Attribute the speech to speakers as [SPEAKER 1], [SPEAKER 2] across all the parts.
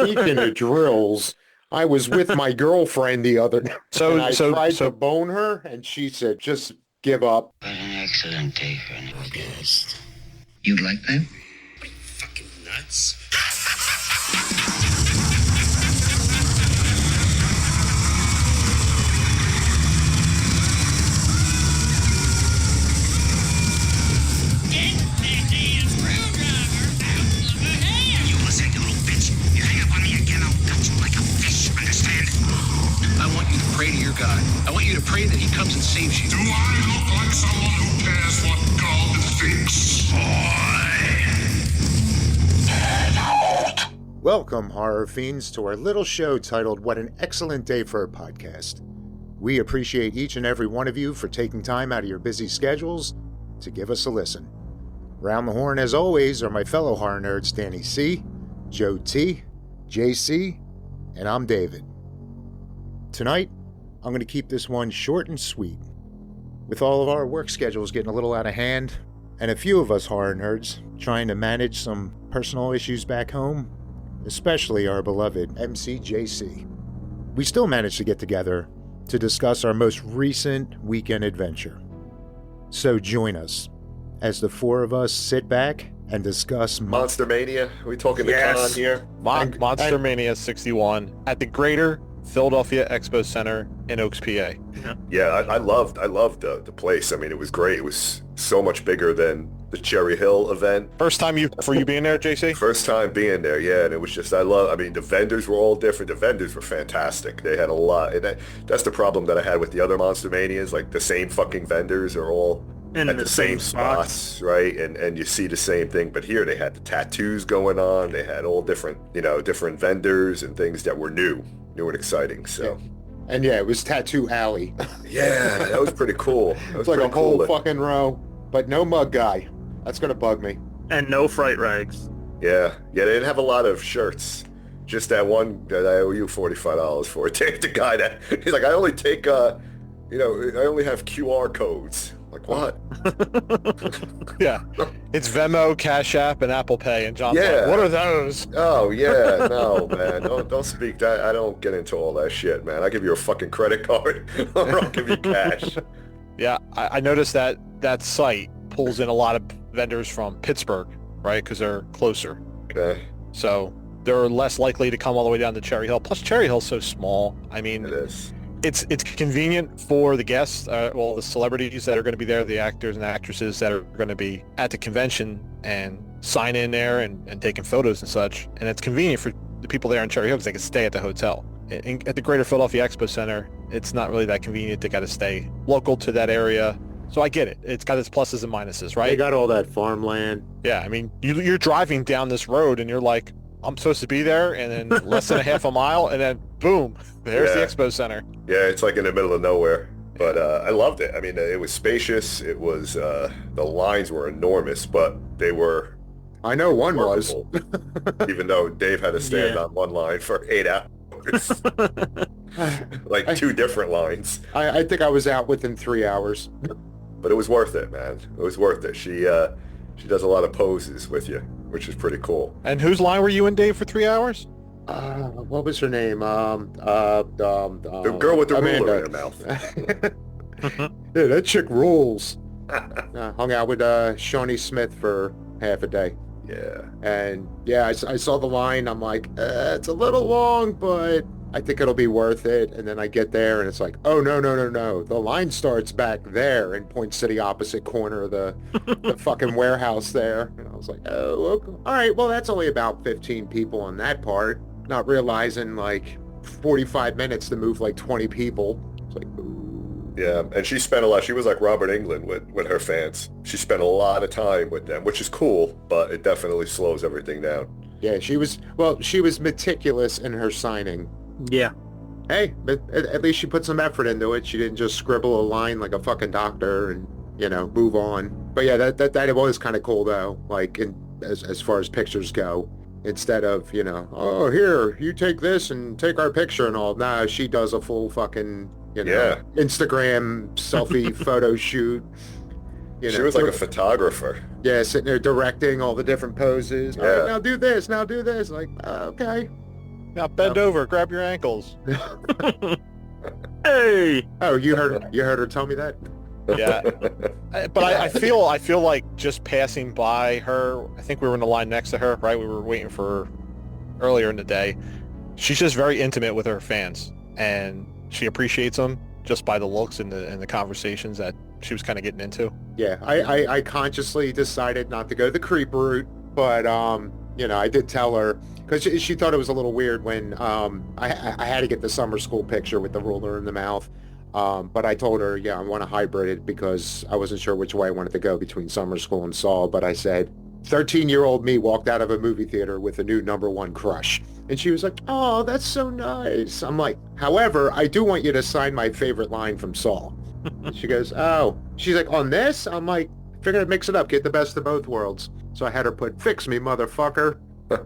[SPEAKER 1] Speaking of drills, I was with my girlfriend the other night, and I tried to bone her, and she said, just give up.
[SPEAKER 2] What an excellent day for an guest. You'd like that?
[SPEAKER 3] Are you fucking nuts?
[SPEAKER 4] Pray to your God. I want you to pray that he comes and saves you.
[SPEAKER 5] Do I look like someone who cares what God thinks?
[SPEAKER 1] Welcome, horror fiends, to our little show titled What an Excellent Day for a Podcast. We appreciate each and every one of you for taking time out of your busy schedules to give us a listen. Round the horn, as always, are my fellow horror nerds Danny C., Joe T., JC, and I'm David. Tonight, I'm going to keep this one short and sweet. With all of our work schedules getting a little out of hand, and a few of us horror nerds trying to manage some personal issues back home, especially our beloved MCJC, we still managed to get together to discuss our most recent weekend adventure. So join us as the four of us sit back and discuss
[SPEAKER 6] Monster-Mania. Are we talking the con here?
[SPEAKER 7] Monster-Mania 61 at the Greater Philadelphia Expo Center in Oaks, PA.
[SPEAKER 6] Yeah, I loved the place. I mean, it was great. It was so much bigger than the Cherry Hill event.
[SPEAKER 7] First time for you being there, JC?
[SPEAKER 6] First time being there, yeah. And it was just, I mean, the vendors were all different. The vendors were fantastic. They had a lot. And that's the problem that I had with the other Monster-Manias. Like, the same fucking vendors are all at the same spots, right? And you see the same thing. But here they had the tattoos going on. They had all different vendors and things that were new and exciting. So,
[SPEAKER 1] and yeah, it was Tattoo Alley.
[SPEAKER 6] Yeah, that was pretty cool. That was
[SPEAKER 1] like a whole
[SPEAKER 6] cool.
[SPEAKER 1] fucking row, but no mug guy. That's gonna bug me.
[SPEAKER 8] And no fright rags.
[SPEAKER 6] Yeah, they didn't have a lot of shirts. Just that one that I owe you $45 for. Take the guy that he's like, I only take I only have QR codes. Like, what?
[SPEAKER 7] Yeah. It's Venmo, Cash App, and Apple Pay. And John's like, what are those?
[SPEAKER 6] Oh, yeah. No, man. Don't speak that. I don't get into all that shit, man. I give you a fucking credit card or I'll give you cash.
[SPEAKER 7] Yeah, I noticed that site pulls in a lot of vendors from Pittsburgh, right? Because they're closer.
[SPEAKER 6] Okay.
[SPEAKER 7] So they're less likely to come all the way down to Cherry Hill. Plus, Cherry Hill's so small. I mean,
[SPEAKER 6] it is.
[SPEAKER 7] It's convenient for the guests, the celebrities that are going to be there, the actors and actresses that are going to be at the convention and sign in there and taking photos and such. And it's convenient for the people there in Cherry Hill because they can stay at the hotel. At the Greater Philadelphia Expo Center, it's not really that convenient. They got to stay local to that area. So I get it. It's got its pluses and minuses, right?
[SPEAKER 1] They got all that farmland.
[SPEAKER 7] Yeah, I mean, you're driving down this road and you're like, I'm supposed to be there, and then less than a half a mile, and then boom, there's the Expo Center.
[SPEAKER 6] Yeah, it's like in the middle of nowhere. But I loved it. I mean, it was spacious. It was, the lines were enormous, but they were...
[SPEAKER 1] I know one was.
[SPEAKER 6] Even though Dave had to stand on one line for 8 hours. Like two different lines.
[SPEAKER 1] I think I was out within 3 hours.
[SPEAKER 6] But it was worth it, man. It was worth it. She does a lot of poses with you, which is pretty cool.
[SPEAKER 7] And whose line were you in, Dave, for 3 hours?
[SPEAKER 1] What was her name?
[SPEAKER 6] The girl with the ruler in her mouth.
[SPEAKER 1] Yeah, that chick rules. Hung out with Shawnee Smith for half a day.
[SPEAKER 6] Yeah.
[SPEAKER 1] And yeah, I saw the line. I'm like, it's a little long, but I think it'll be worth it. And then I get there and it's like, oh, no. The line starts back there and points to the opposite corner of the fucking warehouse there. And I was like, oh, okay. All right, well, that's only about 15 people on that part. Not realizing like 45 minutes to move like 20 people. It's like, ooh.
[SPEAKER 6] Yeah, and she spent a lot. She was like Robert Englund with her fans. She spent a lot of time with them, which is cool, but it definitely slows everything down.
[SPEAKER 1] Yeah, she was meticulous in her signing.
[SPEAKER 8] Yeah.
[SPEAKER 1] Hey, but at least she put some effort into it. She didn't just scribble a line like a fucking doctor and, move on. But yeah, that was kind of cool though, like as far as pictures go. Instead of, oh, here, you take this and take our picture and all. Nah, she does a full fucking, Instagram selfie photo shoot.
[SPEAKER 6] She was like a photographer.
[SPEAKER 1] Yeah, sitting there directing all the different poses.
[SPEAKER 6] Yeah.
[SPEAKER 1] Oh, now do this. Like, okay.
[SPEAKER 7] Now bend over, grab your ankles.
[SPEAKER 8] Hey!
[SPEAKER 1] Oh, you heard her tell me that?
[SPEAKER 7] Yeah, but I feel like just passing by her. I think we were in the line next to her, right? We were waiting for her earlier in the day. She's just very intimate with her fans, and she appreciates them just by the looks and the conversations that she was kind of getting into.
[SPEAKER 1] Yeah, I consciously decided not to go the creep route, but I did tell her because she thought it was a little weird when I had to get the summer school picture with the ruler in the mouth. But I told her, I want to hybrid it because I wasn't sure which way I wanted to go between summer school and Saul. But I said, 13-year-old me walked out of a movie theater with a new #1 crush. And she was like, oh, that's so nice. I'm like, however, I do want you to sign my favorite line from Saul. She goes, oh. She's like, on this? I'm like, figure to mix it up, get the best of both worlds. So I had her put, fix me, motherfucker.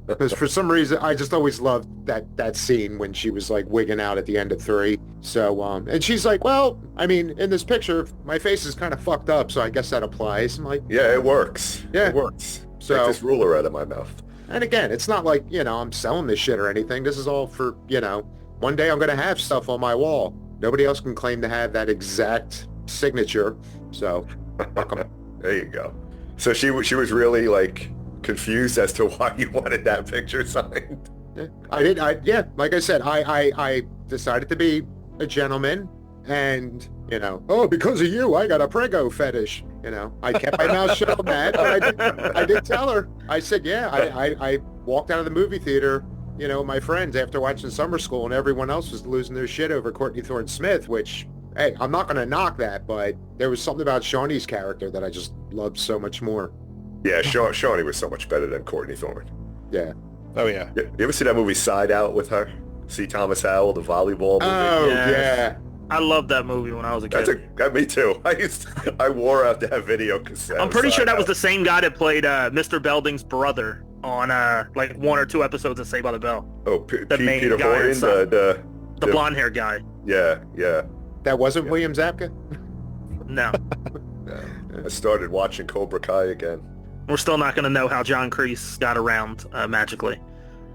[SPEAKER 1] Because for some reason, I just always loved that scene when she was like wigging out at the end of 3. So, and she's like, well, I mean, in this picture, my face is kind of fucked up, so I guess that applies. I'm like,
[SPEAKER 6] yeah, it works.
[SPEAKER 1] Yeah.
[SPEAKER 6] It works.
[SPEAKER 1] So,
[SPEAKER 6] take this ruler out of my mouth.
[SPEAKER 1] And again, it's not like, I'm selling this shit or anything. This is all for, one day I'm going to have stuff on my wall. Nobody else can claim to have that exact signature. So, fuck 'em.
[SPEAKER 6] There you go. So she was really like confused as to why you wanted that picture signed.
[SPEAKER 1] Like I said, I decided to be a gentleman and, because of you, I got a prego fetish. I kept my mouth shut on that, but I did tell her. I said, I walked out of the movie theater, my friends after watching Summer School and everyone else was losing their shit over Courtney Thorne-Smith, which, hey, I'm not going to knock that, but there was something about Shawnee's character that I just loved so much more.
[SPEAKER 6] Yeah, Shawnee was so much better than Courtney Thorne.
[SPEAKER 1] Yeah.
[SPEAKER 7] Oh, yeah.
[SPEAKER 6] You ever see that movie Side Out with her? See Thomas Howell, the volleyball movie?
[SPEAKER 1] Oh,
[SPEAKER 8] Yes.
[SPEAKER 1] yeah.
[SPEAKER 8] I loved that movie when I was a kid.
[SPEAKER 6] Me too. I wore out that video cassette.
[SPEAKER 8] I'm pretty sure that was the same guy that played Mr. Belding's brother on like 1 or 2 episodes of Saved by the Bell.
[SPEAKER 6] Oh,
[SPEAKER 8] the main
[SPEAKER 6] Peter
[SPEAKER 8] guy
[SPEAKER 6] Horton, the
[SPEAKER 8] blonde hair guy.
[SPEAKER 6] Yeah.
[SPEAKER 1] That wasn't William Zabka?
[SPEAKER 8] No.
[SPEAKER 6] I started watching Cobra Kai again.
[SPEAKER 8] We're still not going to know how John Kreese got around magically.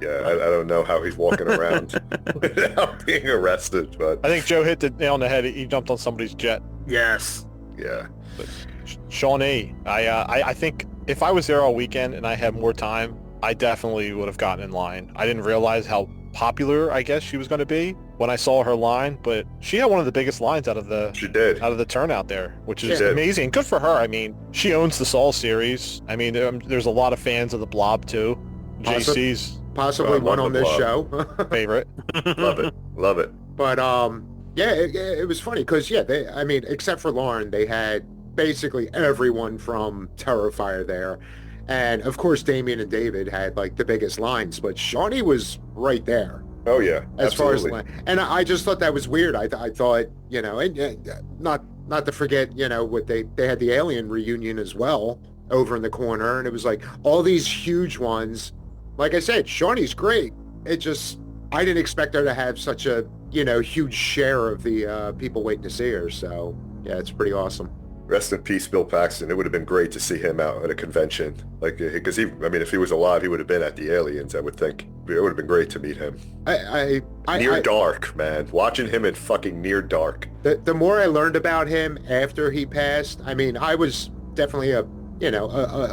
[SPEAKER 6] Yeah, I don't know how he's walking around without being arrested, but
[SPEAKER 7] I think Joe hit the nail on the head. He jumped on somebody's jet.
[SPEAKER 8] Yes.
[SPEAKER 6] yeah.
[SPEAKER 7] But Shawnee, I think if I was there all weekend and I had more time, I definitely would have gotten in line. I didn't realize how popular, I guess, she was going to be when I saw her line, but she had one of the biggest lines out of the turnout there, which is amazing. Good for her. I mean, she owns the Saul series. I mean, there's a lot of fans of the Blob too. JC's
[SPEAKER 1] possibly one on this show.
[SPEAKER 7] favorite.
[SPEAKER 6] Love it.
[SPEAKER 1] But it was funny because except for Lauren, they had basically everyone from Terrifier there. And of course, Damien and David had like the biggest lines, but Shawnee was right there.
[SPEAKER 6] Oh yeah,
[SPEAKER 1] as
[SPEAKER 6] absolutely.
[SPEAKER 1] far as and I just thought that was weird. I thought, and not to forget, what they had the Alien reunion as well over in the corner, and it was like all these huge ones. Like I said, Shawnee's great. It just, I didn't expect her to have such a huge share of the people waiting to see her. So yeah, it's pretty awesome.
[SPEAKER 6] Rest in peace, Bill Paxton. It would have been great to see him out at a convention. Like, because if he was alive, he would have been at the Aliens, I would think. It would have been great to meet him. Near Dark, man. Watching him in fucking Near Dark.
[SPEAKER 1] The more I learned about him after he passed, I was definitely a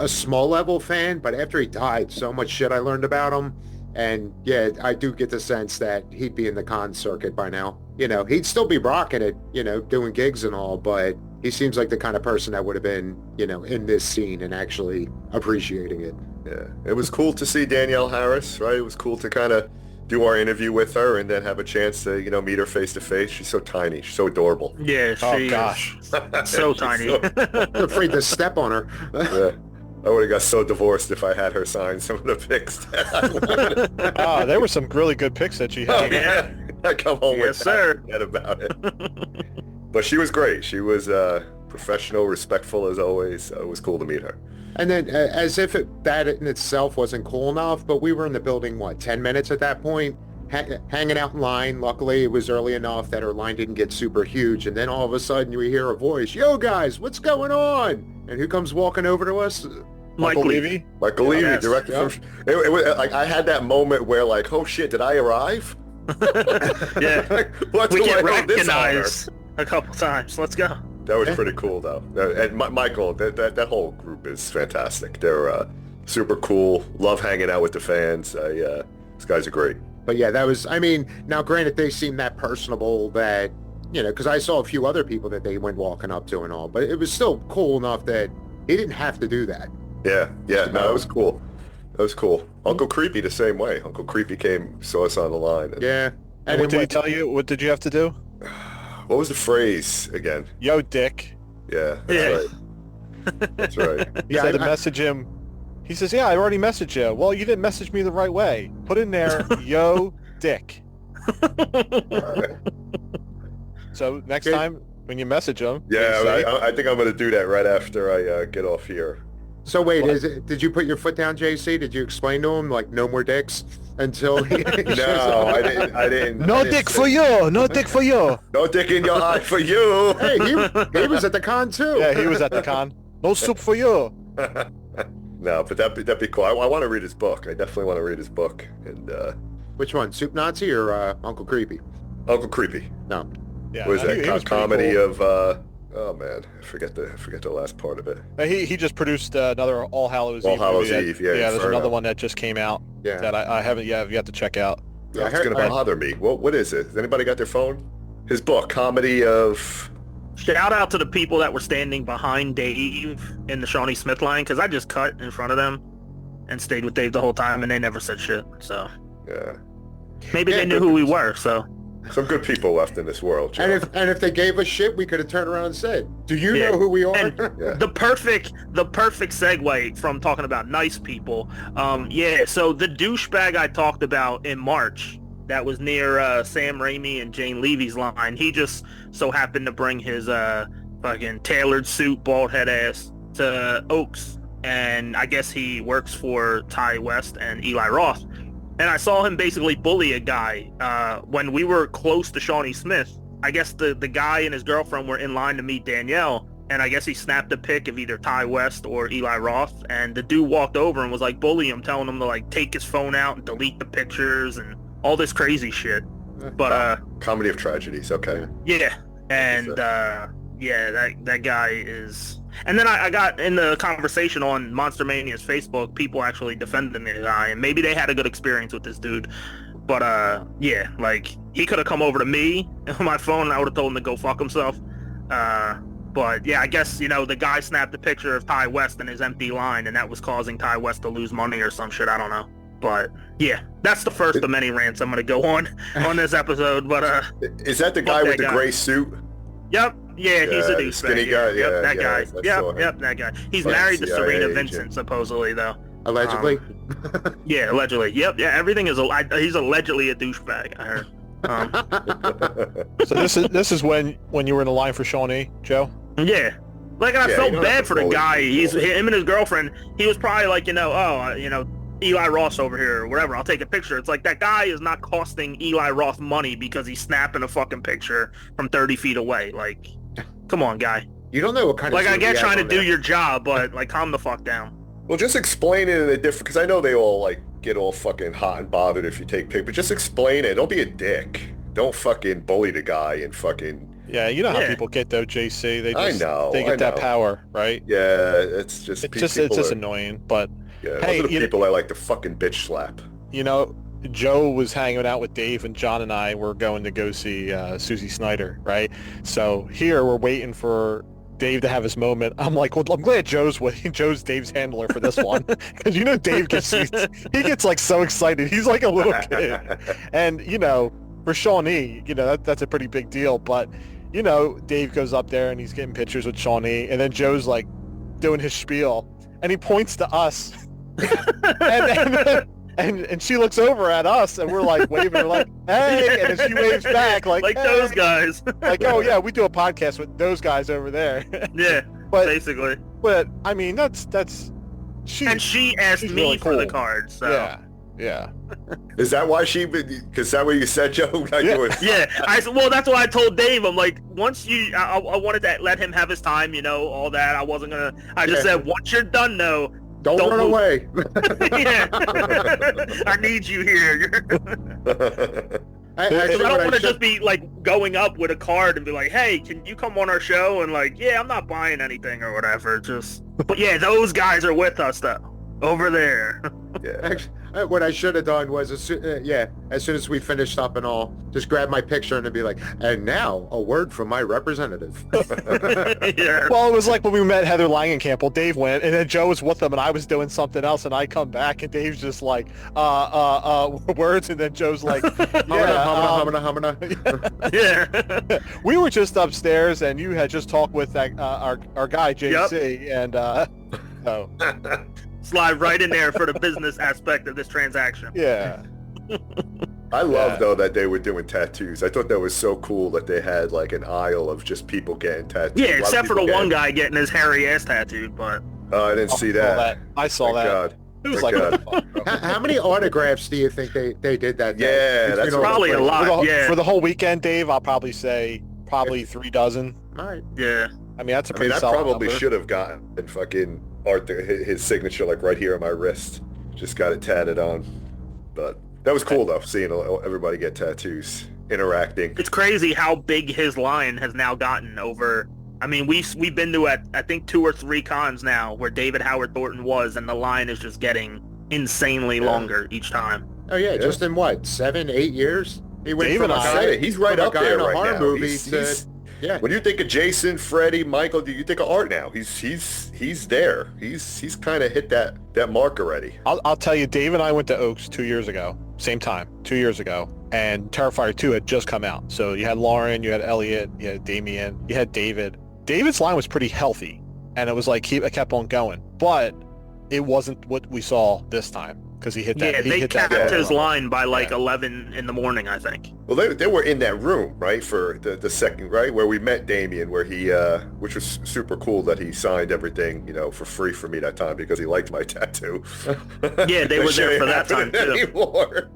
[SPEAKER 1] small level fan, but after he died, so much shit I learned about him. And yeah, I do get the sense that he'd be in the con circuit by now. He'd still be rocking it, doing gigs and all, but he seems like the kind of person that would have been, in this scene and actually appreciating it.
[SPEAKER 6] Yeah, it was cool to see Danielle Harris, right? It was cool to kind of do our interview with her and then have a chance to, meet her face to face. She's so tiny. She's so adorable.
[SPEAKER 8] Yeah, she
[SPEAKER 7] gosh.
[SPEAKER 8] So tiny.
[SPEAKER 1] I'm afraid to step on her.
[SPEAKER 6] Yeah. I would have got so divorced if I had her sign some of the pics.
[SPEAKER 7] There were some really good pics that she had.
[SPEAKER 6] Oh, yeah. I come home with
[SPEAKER 8] sir.
[SPEAKER 6] Forget about it. But she was great. She was professional, respectful as always. It was cool to meet her.
[SPEAKER 1] And then as if that in itself wasn't cool enough, but we were in the building, 10 minutes at that point, hanging out in line. Luckily, it was early enough that her line didn't get super huge. And then all of a sudden, we hear a voice, "Yo, guys, what's going on?" And who comes walking over to us?
[SPEAKER 8] Michael Levy.
[SPEAKER 6] Michael Levy,
[SPEAKER 8] Yes.
[SPEAKER 6] directed from. It was like I had that moment where like, oh shit, did I arrive?
[SPEAKER 8] Yeah.
[SPEAKER 6] What's
[SPEAKER 8] We
[SPEAKER 6] going
[SPEAKER 8] get
[SPEAKER 6] on this honor?
[SPEAKER 8] recognized a couple times. Let's go.
[SPEAKER 6] That was pretty cool though. And Michael, that whole group is fantastic. They're super cool. Love hanging out with the fans. These guys are great.
[SPEAKER 1] But yeah, that was, I mean, now granted they seem that personable that, you know, because I saw a few other people that they went walking up to and all, but it was still cool enough that he didn't have to do that.
[SPEAKER 6] Yeah, no, that was cool. That was cool. Uncle Creepy the same way. Uncle Creepy saw us on the line. And
[SPEAKER 1] Yeah.
[SPEAKER 7] And what did he tell you? What did you have to do?
[SPEAKER 6] what was the phrase again?
[SPEAKER 7] Yo, dick.
[SPEAKER 6] Yeah, that's
[SPEAKER 8] Yeah.
[SPEAKER 6] right. That's right.
[SPEAKER 7] He said to message him. He says, yeah, I already messaged you. Well, you didn't message me the right way. Put in there, yo, dick. So next time when you message him,
[SPEAKER 6] Yeah,
[SPEAKER 7] say,
[SPEAKER 6] I think I'm going to do that right after I get off here.
[SPEAKER 1] So wait, did you put your foot down, JC? Did you explain to him, like, no more dicks until he shows
[SPEAKER 6] No,
[SPEAKER 1] up?
[SPEAKER 6] I didn't.
[SPEAKER 7] no
[SPEAKER 6] I didn't
[SPEAKER 7] dick
[SPEAKER 6] say-
[SPEAKER 7] for you. No dick for you.
[SPEAKER 6] No dick in your eye for you.
[SPEAKER 1] Hey, he was at the con too.
[SPEAKER 7] Yeah, he was at the con. No soup for you.
[SPEAKER 6] No, but that'd be cool. I want to read his book. I definitely want to read his book. And
[SPEAKER 1] Which one, Soup Nazi or Uncle Creepy?
[SPEAKER 6] Uncle Creepy.
[SPEAKER 1] No.
[SPEAKER 7] Yeah,
[SPEAKER 6] What is
[SPEAKER 7] he
[SPEAKER 6] that
[SPEAKER 7] was pretty
[SPEAKER 6] comedy
[SPEAKER 7] cool.
[SPEAKER 6] of? Oh man, I forget the last part of it.
[SPEAKER 7] He just produced another All Hallows
[SPEAKER 6] All
[SPEAKER 7] Eve.
[SPEAKER 6] Hallows
[SPEAKER 7] movie
[SPEAKER 6] Eve,
[SPEAKER 7] that,
[SPEAKER 6] yeah,
[SPEAKER 7] there's
[SPEAKER 6] Inferno.
[SPEAKER 7] another one that just came out
[SPEAKER 1] Yeah.
[SPEAKER 7] that I haven't yet to check out.
[SPEAKER 1] Yeah, I
[SPEAKER 6] It's
[SPEAKER 1] heard-
[SPEAKER 6] gonna bother me. What is it? Has anybody got their phone? His book, comedy of.
[SPEAKER 8] Shout out to the people that were standing behind Dave in the Shawnee Smith line, because I just cut in front of them and stayed with Dave the whole time, and they never said shit. So
[SPEAKER 6] Yeah,
[SPEAKER 8] maybe
[SPEAKER 1] Yeah,
[SPEAKER 8] they knew who we were. So
[SPEAKER 6] some good people left in this world. Joe.
[SPEAKER 1] And if they gave us shit, we could have turned around and said, "Do you
[SPEAKER 8] Yeah.
[SPEAKER 1] know who we are?"
[SPEAKER 8] And
[SPEAKER 6] Yeah.
[SPEAKER 8] the perfect segue from talking about nice people. So the douchebag I talked about in March that was near Sam Raimi and Jane Levy's line, he just so happened to bring his fucking tailored suit, bald head ass to Oaks, and I guess he works for Ty West and Eli Roth. And I saw him basically bully a guy when we were close to Shawnee Smith. I guess the guy and his girlfriend were in line to meet Danielle, and I guess he snapped a pic of either Ty West or Eli Roth, and the dude walked over and was like bullying him, telling him to like take his phone out and delete the pictures and all this crazy shit. But
[SPEAKER 6] Comedy of tragedies. Okay.
[SPEAKER 8] yeah, and that guy is. And then I got in the conversation on Monster-Mania's Facebook, people actually defending the guy, and maybe they had a good experience with this dude. But like he could have come over to me on my phone, and I would have told him to go fuck himself. But yeah, I guess the guy snapped a picture of Ty West in his empty line, and that was causing Ty West to lose money or some shit. I don't know. But yeah, that's the first of many rants I'm gonna go on this episode. But
[SPEAKER 6] Is that the guy
[SPEAKER 8] Fuck
[SPEAKER 6] with
[SPEAKER 8] that
[SPEAKER 6] the
[SPEAKER 8] guy.
[SPEAKER 6] gray suit?
[SPEAKER 8] Yep. Yeah, he's a
[SPEAKER 6] Yeah,
[SPEAKER 8] douchebag.
[SPEAKER 6] skinny guy?
[SPEAKER 8] Yep,
[SPEAKER 6] Yeah,
[SPEAKER 8] that
[SPEAKER 6] yeah,
[SPEAKER 8] guy.
[SPEAKER 6] I saw him.
[SPEAKER 8] Yep, that guy. He's
[SPEAKER 6] Like
[SPEAKER 8] married to
[SPEAKER 6] CIA
[SPEAKER 8] Serena
[SPEAKER 6] agent.
[SPEAKER 8] Vincent, supposedly, though.
[SPEAKER 1] Allegedly.
[SPEAKER 8] Yeah, allegedly. Yep, yeah, everything is. He's allegedly a douchebag, I heard.
[SPEAKER 7] So this is when you were in the line for Shawnee, Joe?
[SPEAKER 8] Yeah. Like, and I
[SPEAKER 6] Yeah,
[SPEAKER 8] felt
[SPEAKER 6] you don't have
[SPEAKER 8] bad
[SPEAKER 6] to
[SPEAKER 8] for the
[SPEAKER 6] bully
[SPEAKER 8] guy.
[SPEAKER 6] people.
[SPEAKER 8] Him and his girlfriend, he was probably like, Eli Ross over here or whatever, I'll take a picture. It's like, that guy is not costing Eli Roth money because he's snapping a fucking picture from 30 feet away. Like, come on, guy.
[SPEAKER 1] You don't know what kind of
[SPEAKER 8] Like, I
[SPEAKER 1] suit
[SPEAKER 8] get
[SPEAKER 1] he
[SPEAKER 8] trying to
[SPEAKER 1] has
[SPEAKER 8] do
[SPEAKER 1] on
[SPEAKER 8] your job, but, like, calm the fuck down.
[SPEAKER 6] Well, just explain it in a different, because I know they all like get all fucking hot and bothered if you take pictures, but just explain it. Don't be a dick. Don't fucking bully the guy and fucking.
[SPEAKER 7] Yeah, you know how
[SPEAKER 8] Yeah.
[SPEAKER 7] people get though, JC. They
[SPEAKER 6] I
[SPEAKER 7] just
[SPEAKER 6] know,
[SPEAKER 7] they get
[SPEAKER 6] I
[SPEAKER 7] that
[SPEAKER 6] know.
[SPEAKER 7] power, right?
[SPEAKER 6] Yeah, it's just.
[SPEAKER 7] It's just annoying. But
[SPEAKER 6] Yeah,
[SPEAKER 7] Hey,
[SPEAKER 6] those are the
[SPEAKER 7] you know-
[SPEAKER 6] people I like to fucking bitch slap.
[SPEAKER 7] Joe was hanging out with Dave, and John and I were going to go see Susie Snyder, right? So here we're waiting for Dave to have his moment. I'm like, well, I'm glad Joe's Dave's handler for this one, because Dave gets like so excited. He's like a little kid, and for Shawnee, that's a pretty big deal. But Dave goes up there and he's getting pictures with Shawnee, and then Joe's like doing his spiel, and he points to us, and she looks over at us, and we're like waving, we're like, hey, and then she waves back like hey.
[SPEAKER 8] those guys.
[SPEAKER 7] Like, oh yeah, we do a podcast with those guys over there.
[SPEAKER 8] Yeah,
[SPEAKER 7] But
[SPEAKER 8] basically.
[SPEAKER 7] but I mean that's she.
[SPEAKER 8] And she asked
[SPEAKER 7] she's
[SPEAKER 8] me
[SPEAKER 7] really
[SPEAKER 8] for the
[SPEAKER 7] cool.
[SPEAKER 8] card, so.
[SPEAKER 7] Yeah.
[SPEAKER 6] Is that why because that what you said, Joe?
[SPEAKER 7] Yeah.
[SPEAKER 8] Yeah, well, that's why I told Dave. I'm like, once I wanted to let him have his time, all that. I wasn't gonna. I just
[SPEAKER 6] Yeah.
[SPEAKER 8] said, once you're done, though,
[SPEAKER 1] Don't run
[SPEAKER 8] move.
[SPEAKER 1] away.
[SPEAKER 8] Yeah. I need you here.
[SPEAKER 1] I
[SPEAKER 8] I
[SPEAKER 1] don't
[SPEAKER 8] don't want to just be like going up with a card and be like, "Hey, can you come on our show?" And like, "Yeah, I'm not buying anything or whatever." But yeah, those guys are with us though, over there.
[SPEAKER 6] Yeah.
[SPEAKER 1] Actually, what I should have done was, as soon as we finished up and all, just grab my picture and be like, and now a word from my representative.
[SPEAKER 8] Yeah.
[SPEAKER 7] Well, it was like when we met Heather Langenkamp. Well, Dave went, and then Joe was with them, and I was doing something else, and I come back, and Dave's just like, words, and then Joe's like,
[SPEAKER 1] humana.
[SPEAKER 8] Yeah.
[SPEAKER 7] We were just upstairs, and you had just talked with that our guy JC, and so
[SPEAKER 8] Slide right in there for the business aspect of this transaction.
[SPEAKER 7] yeah.
[SPEAKER 6] I love though that they were doing tattoos. I thought that was so cool that they had like an aisle of just people getting tattoos.
[SPEAKER 8] Yeah, except for the one guy getting his hairy ass tattooed, but
[SPEAKER 6] I didn't see that.
[SPEAKER 7] I saw
[SPEAKER 6] Thank
[SPEAKER 7] that.
[SPEAKER 6] God.
[SPEAKER 7] It was
[SPEAKER 6] Thank
[SPEAKER 7] like,
[SPEAKER 6] God.
[SPEAKER 1] How many autographs do you think they did that day?
[SPEAKER 6] Yeah, that's
[SPEAKER 8] probably a lot. Yeah.
[SPEAKER 7] For the whole weekend, Dave, I'll probably say 3 dozen.
[SPEAKER 1] All right.
[SPEAKER 8] Yeah.
[SPEAKER 7] I mean, that's a
[SPEAKER 6] I mean,
[SPEAKER 7] pretty
[SPEAKER 6] I
[SPEAKER 7] solid
[SPEAKER 6] probably
[SPEAKER 7] number.
[SPEAKER 6] should have gotten fucking Arthur his signature like right here on my wrist. Just got it tatted on. But that was cool though, seeing everybody get tattoos, interacting.
[SPEAKER 8] It's crazy how big his line has now gotten over. I mean, we've been to I think 2 or 3 cons now where David Howard Thornton was, and the line is just getting insanely longer each time.
[SPEAKER 1] Oh yeah, just in what, 7, 8 years? He went
[SPEAKER 7] David,
[SPEAKER 1] from a
[SPEAKER 7] I
[SPEAKER 1] guy,
[SPEAKER 6] He's right
[SPEAKER 1] from a
[SPEAKER 6] up
[SPEAKER 1] guy
[SPEAKER 6] there
[SPEAKER 1] in a
[SPEAKER 6] right
[SPEAKER 1] horror
[SPEAKER 6] now.
[SPEAKER 1] movie
[SPEAKER 6] He's-
[SPEAKER 1] yeah.
[SPEAKER 6] When you think of Jason, Freddy, Michael, do you think of Art now? He's there. He's kind of hit that mark already.
[SPEAKER 7] I'll tell you, Dave and I went to Oaks 2 years ago, same time, 2 years ago, and Terrifier 2 had just come out. So you had Lauren, you had Elliot, you had Damien, you had David. David's line was pretty healthy, and it was like it kept on going, but it wasn't what we saw this time because he hit that.
[SPEAKER 8] Yeah,
[SPEAKER 7] he
[SPEAKER 8] they
[SPEAKER 7] hit
[SPEAKER 8] capped
[SPEAKER 7] that
[SPEAKER 8] his line by like
[SPEAKER 7] Yeah.
[SPEAKER 8] 11 in the morning, I think.
[SPEAKER 6] Well, they were in that room, right, for the second, right, where we met Damien, where he, which was super cool that he signed everything, for free for me that time because he liked my tattoo.
[SPEAKER 8] Yeah, they were
[SPEAKER 6] That
[SPEAKER 8] there
[SPEAKER 6] shit
[SPEAKER 8] for
[SPEAKER 6] ain't
[SPEAKER 8] that time,
[SPEAKER 6] happening
[SPEAKER 8] too.
[SPEAKER 6] anymore.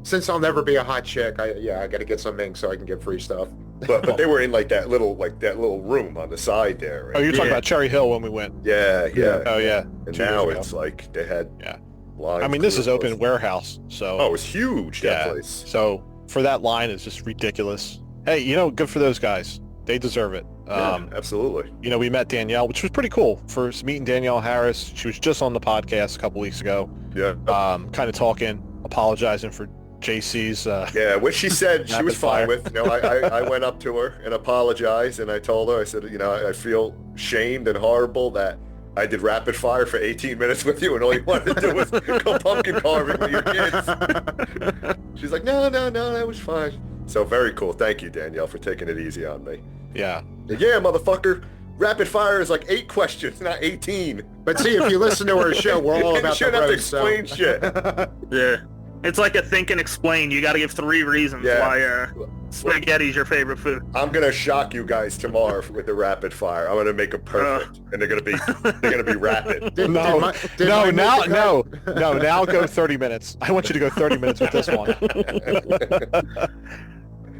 [SPEAKER 1] Since I'll never be a hot chick, I got to get some ink so I can get free stuff.
[SPEAKER 6] But they were in like that little room on the side there. Right?
[SPEAKER 7] Oh, you're talking
[SPEAKER 8] Yeah.
[SPEAKER 7] about Cherry Hill when we went.
[SPEAKER 6] Yeah.
[SPEAKER 7] Oh yeah.
[SPEAKER 6] And
[SPEAKER 7] 2 years
[SPEAKER 6] now
[SPEAKER 7] ago.
[SPEAKER 6] it's like they had
[SPEAKER 7] Yeah.
[SPEAKER 6] lines.
[SPEAKER 7] I mean, this
[SPEAKER 6] clear
[SPEAKER 7] is open
[SPEAKER 6] close.
[SPEAKER 7] warehouse, so
[SPEAKER 6] Oh, it was huge, that
[SPEAKER 7] yeah.
[SPEAKER 6] place.
[SPEAKER 7] So for that line, it's just ridiculous. Hey, good for those guys. They deserve it.
[SPEAKER 6] Yeah, absolutely.
[SPEAKER 7] We met Danielle, which was pretty cool. First meeting Danielle Harris. She was just on the podcast a couple weeks ago.
[SPEAKER 6] Yeah.
[SPEAKER 7] Kind of talking, apologizing for JC's.
[SPEAKER 6] Yeah, what she said, she was
[SPEAKER 7] Rapid fire.
[SPEAKER 6] fine with. I went up to her and apologized, and I told her, I said, I feel shamed and horrible that I did rapid fire for 18 minutes with you, and all you wanted to do was go pumpkin carving with your kids. She's like, no, that was fine. So very cool. Thank you, Danielle, for taking it easy on me.
[SPEAKER 7] Yeah.
[SPEAKER 6] Yeah, motherfucker. Rapid fire is like 8 questions, not 18.
[SPEAKER 1] But see, if you listen to our show, we're all
[SPEAKER 6] You
[SPEAKER 1] about the
[SPEAKER 6] shouldn't have to
[SPEAKER 1] roast. So.
[SPEAKER 6] explain shit.
[SPEAKER 8] Yeah. It's like a think and explain. You got to give 3 reasons
[SPEAKER 6] Yeah.
[SPEAKER 8] why spaghetti's your favorite food.
[SPEAKER 6] I'm gonna shock you guys tomorrow with the rapid fire. I'm gonna make them perfect, and they're gonna be rapid.
[SPEAKER 1] Did
[SPEAKER 7] No,
[SPEAKER 1] my- did
[SPEAKER 7] no,
[SPEAKER 1] mine
[SPEAKER 7] now,
[SPEAKER 1] make the cut?
[SPEAKER 7] now go 30 minutes. I want you to go 30 minutes with this one.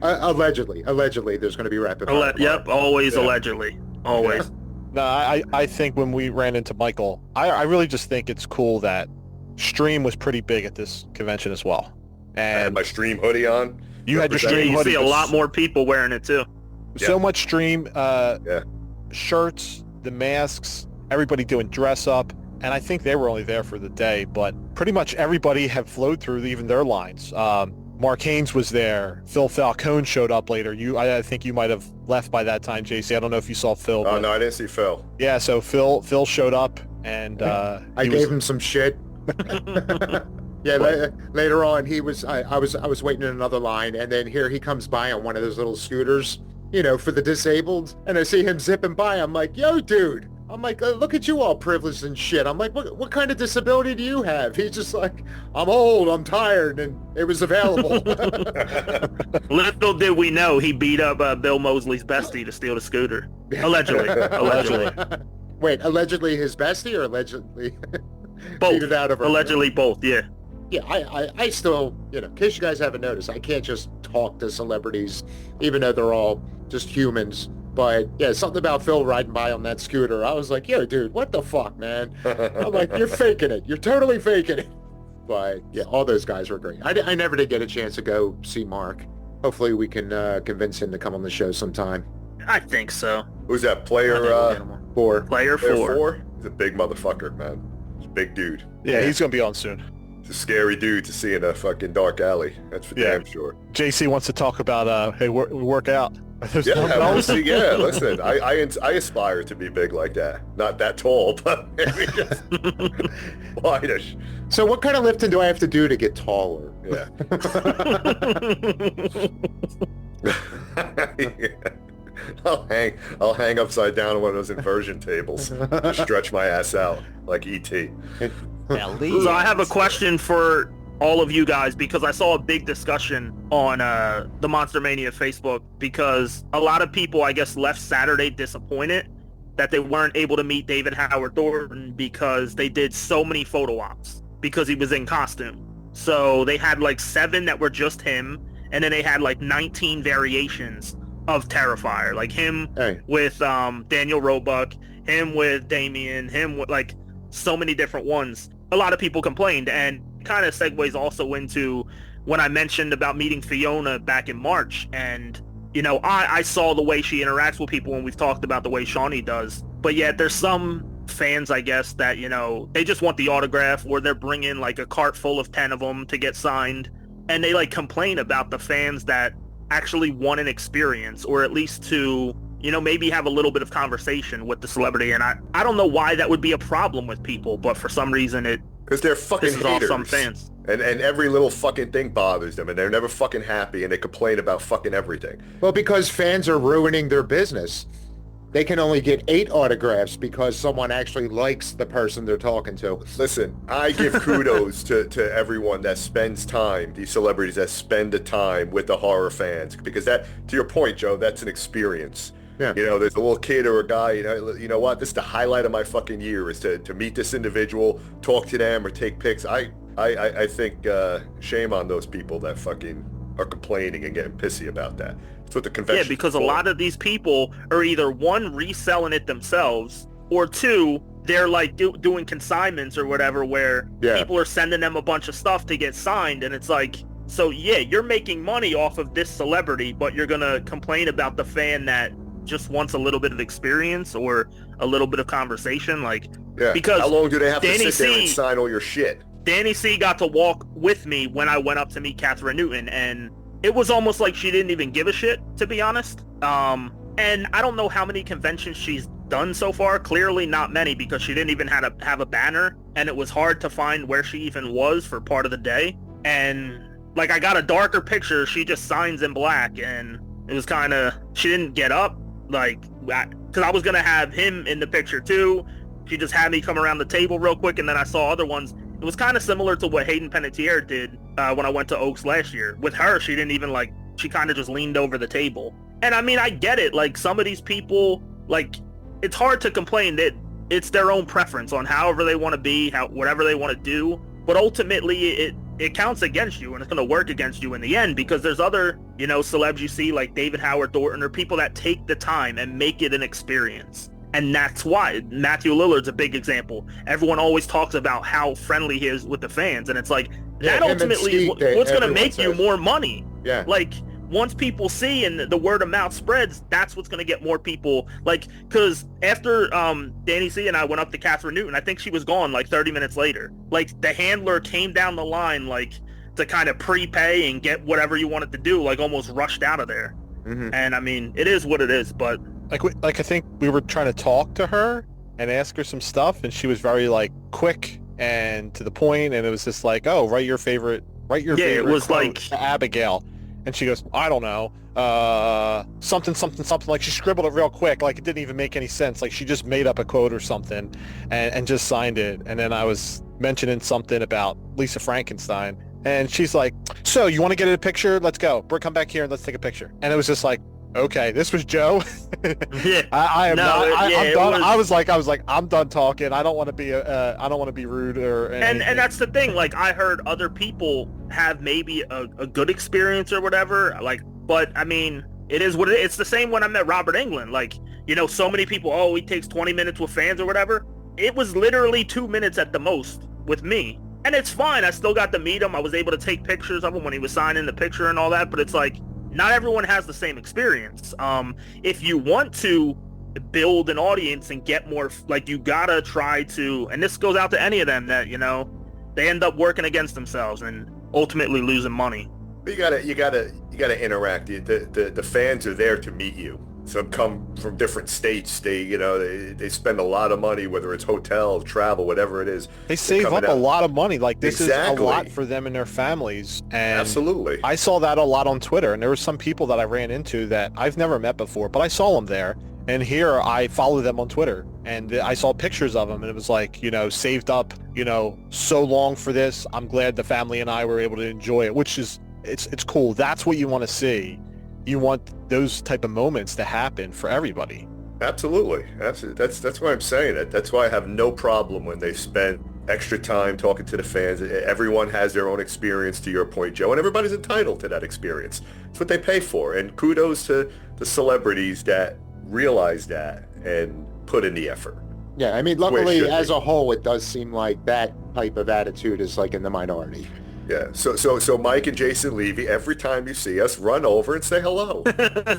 [SPEAKER 1] Allegedly, there's going to be rapid fire.
[SPEAKER 8] Yep, always
[SPEAKER 7] Yeah.
[SPEAKER 8] allegedly. Always.
[SPEAKER 7] No, I think when we ran into Michael, I really just think it's cool that Stream was pretty big at this convention as well.
[SPEAKER 6] I had
[SPEAKER 7] And
[SPEAKER 6] my stream hoodie on.
[SPEAKER 7] you had your
[SPEAKER 8] Yeah,
[SPEAKER 7] Stream
[SPEAKER 8] you
[SPEAKER 7] hoodie.
[SPEAKER 8] see a lot more people wearing it too.
[SPEAKER 7] So much Stream
[SPEAKER 6] Yeah.
[SPEAKER 7] shirts, the masks, everybody doing dress up. And I think they were only there for the day, but pretty much everybody have flowed through even their lines. Mark Haynes was there. Phil Falcone showed up later. I think you might have left by that time, JC. I don't know if you saw Phil.
[SPEAKER 6] Oh
[SPEAKER 7] but-
[SPEAKER 6] no, I didn't see Phil.
[SPEAKER 7] Yeah, so Phil showed up, and
[SPEAKER 1] I
[SPEAKER 7] he
[SPEAKER 1] gave
[SPEAKER 7] was,
[SPEAKER 1] him some shit. Yeah, later on, I was waiting in another line, and then here he comes by on one of those little scooters, for the disabled, and I see him zipping by. I'm like, yo, dude. I'm like, look at you all privileged and shit. I'm like, what kind of disability do you have? He's just like, I'm old, I'm tired, and it was available.
[SPEAKER 8] Little did we know he beat up Bill Mosley's bestie to steal the scooter. Allegedly. Allegedly.
[SPEAKER 1] Wait, allegedly his bestie or allegedly
[SPEAKER 8] Both.
[SPEAKER 1] beat it out of her?
[SPEAKER 8] Allegedly both, yeah.
[SPEAKER 1] Yeah, I still, in case you guys haven't noticed, I can't just talk to celebrities, even though they're all just humans. But yeah, something about Phil riding by on that scooter. I was like, yo, dude, what the fuck, man? I'm like, you're faking it. You're totally faking it. But yeah, all those guys were great. I never did get a chance to go see Mark. Hopefully we can convince him to come on the show sometime.
[SPEAKER 8] I think so.
[SPEAKER 6] Who's that player?
[SPEAKER 1] Four.
[SPEAKER 8] Player four.
[SPEAKER 6] He's a big motherfucker, man. He's a big dude.
[SPEAKER 7] Yeah, he's going to be on soon.
[SPEAKER 6] He's a scary dude to see in a fucking dark alley. That's for damn sure.
[SPEAKER 7] JC wants to talk about, hey, we work out.
[SPEAKER 6] Yeah, listen, I aspire to be big like that. Not that tall, but maybe just wide-ish.
[SPEAKER 1] So what kind of lifting do I have to do to get taller?
[SPEAKER 6] Yeah. I'll hang upside down on one of those inversion tables. Just stretch my ass out like E.T.
[SPEAKER 8] So I have a question for all of you guys, because I saw a big discussion on the Monster-Mania Facebook, because a lot of people, I guess, left Saturday disappointed that they weren't able to meet David Howard Thornton because they did so many photo ops because he was in costume. So they had like 7 that were just him, and then they had like 19 variations of Terrifier, like him with Daniel Roebuck, him with Damien, him with like so many different ones. A lot of people complained, and kind of segues also into when I mentioned about meeting Fiona back in March, and you know, I saw the way she interacts with people, and we've talked about the way Shawnee does, but yet there's some fans, I guess, that, you know, they just want the autograph, or they're bringing like a cart full of 10 of them to get signed, and they like complain about the fans that actually want an experience, or at least to, you know, maybe have a little bit of conversation with the celebrity. And I don't know why that would be a problem with people, but for some reason it,
[SPEAKER 6] because they're fucking haters.
[SPEAKER 8] Some fans.
[SPEAKER 6] And every little fucking thing bothers them, and they're never fucking happy, and they complain about fucking everything.
[SPEAKER 1] Well, because fans are ruining their business. They can only get 8 autographs because someone actually likes the person they're talking to.
[SPEAKER 6] Listen, I give kudos to everyone that spends time, these celebrities that spend the time with the horror fans, because that, to your point, Joe, that's an experience. Yeah. You know, there's a little kid or a guy, you know what, this is the highlight of my fucking year, is to meet this individual, talk to them, or take pics. I think shame on those people that fucking are complaining and getting pissy about that. That's what the convention.
[SPEAKER 8] Yeah, because a lot of these people are either, 1, reselling it themselves, or 2, they're like doing consignments or whatever, where people are sending them a bunch of stuff to get signed, and it's like, so yeah, you're making money off of this celebrity, but you're gonna complain about the fan that just wants a little bit of experience or a little bit of conversation, like, because
[SPEAKER 6] how long do they have
[SPEAKER 8] Danny
[SPEAKER 6] to sit there and sign all your shit?
[SPEAKER 8] Danny C got to walk with me when I went up to meet Catherine Newton, and it was almost like she didn't even give a shit, to be honest. And I don't know how many conventions she's done so far. Clearly not many, because she didn't even have a banner, and it was hard to find where she even was for part of the day. And like, I got a darker picture. She just signs in black, and it was kind of, she didn't get up, like, because I was gonna have him in the picture too. She just had me come around the table real quick, and then I saw other ones. It was kind of similar to what Hayden Panettiere did when I went to Oaks last year. With her, she didn't even, like, she kind of just leaned over the table. And I mean, I get it. Like, some of these people, like, it's hard to complain that it's their own preference on however they want to be, whatever they want to do. But ultimately, it counts against you, and it's going to work against you in the end, because there's other, you know, celebs you see, like David Howard Thornton, or people that take the time and make it an experience. And that's why Matthew Lillard's a big example. Everyone always talks about how friendly he is with the fans, and it's like, that ultimately is what's going to make you more money.
[SPEAKER 1] Yeah.
[SPEAKER 8] Like, once people see and the word of mouth spreads, that's what's going to get more people. Like, because after Danny C and I went up to Catherine Newton, I think she was gone like 30 minutes later. Like, the handler came down the line, like, to kind of prepay and get whatever you wanted to do, like, almost rushed out of there. Mm-hmm. And I mean, it is what it is, but
[SPEAKER 7] like I think we were trying to talk to her and ask her some stuff, and she was very, like, quick and to the point, and it was just like, oh, write your favorite
[SPEAKER 8] it was
[SPEAKER 7] quote
[SPEAKER 8] like
[SPEAKER 7] to Abigail. And she goes, I don't know, something, like she scribbled it real quick, like it didn't even make any sense, like she just made up a quote or something and just signed it. And then I was mentioning something about Lisa Frankenstein, and she's like, so you want to get in a picture? Let's go. Come back here and let's take a picture. And it was just like, okay, this was Joe.
[SPEAKER 8] Yeah.
[SPEAKER 7] I'm done.
[SPEAKER 8] Was...
[SPEAKER 7] I was like, I'm done talking. I don't want to be rude or anything.
[SPEAKER 8] And that's the thing. Like, I heard other people have maybe a good experience or whatever. Like, but I mean, it is what it is. It's the same when I met Robert Englund. Like, you know, so many people, oh, he takes 20 minutes with fans or whatever. It was literally 2 minutes at the most with me. And it's fine. I still got to meet him. I was able to take pictures of him when he was signing the picture and all that. But it's like, not everyone has the same experience. If you want to build an audience and get more, like, you gotta try to, and this goes out to any of them that, you know, they end up working against themselves and ultimately losing money.
[SPEAKER 6] But you gotta interact. The fans are there to meet you. Some come from different states. They spend a lot of money, whether it's hotel, travel, whatever it is.
[SPEAKER 7] They save up a lot of money. Like, this is a lot for them and their families. And
[SPEAKER 6] absolutely.
[SPEAKER 7] I saw that a lot on Twitter, and there were some people that I ran into that I've never met before, but I saw them there. And here I follow them on Twitter, and I saw pictures of them, and it was like, you know, saved up, you know, so long for this. I'm glad the family and I were able to enjoy it, which is, it's cool. That's what you want to see. You want those type of moments to happen for everybody.
[SPEAKER 6] Absolutely. That's why I'm saying it. That's why I have no problem when they spend extra time talking to the fans. Everyone has their own experience, to your point, Joe, and everybody's entitled to that experience. It's what they pay for. And kudos to the celebrities that realize that and put in the effort.
[SPEAKER 1] Yeah, I mean, luckily, as a whole, it does seem like that type of attitude is like in the minority.
[SPEAKER 6] Yeah, so Mike and Jason Levy, every time you see us, run over and say hello.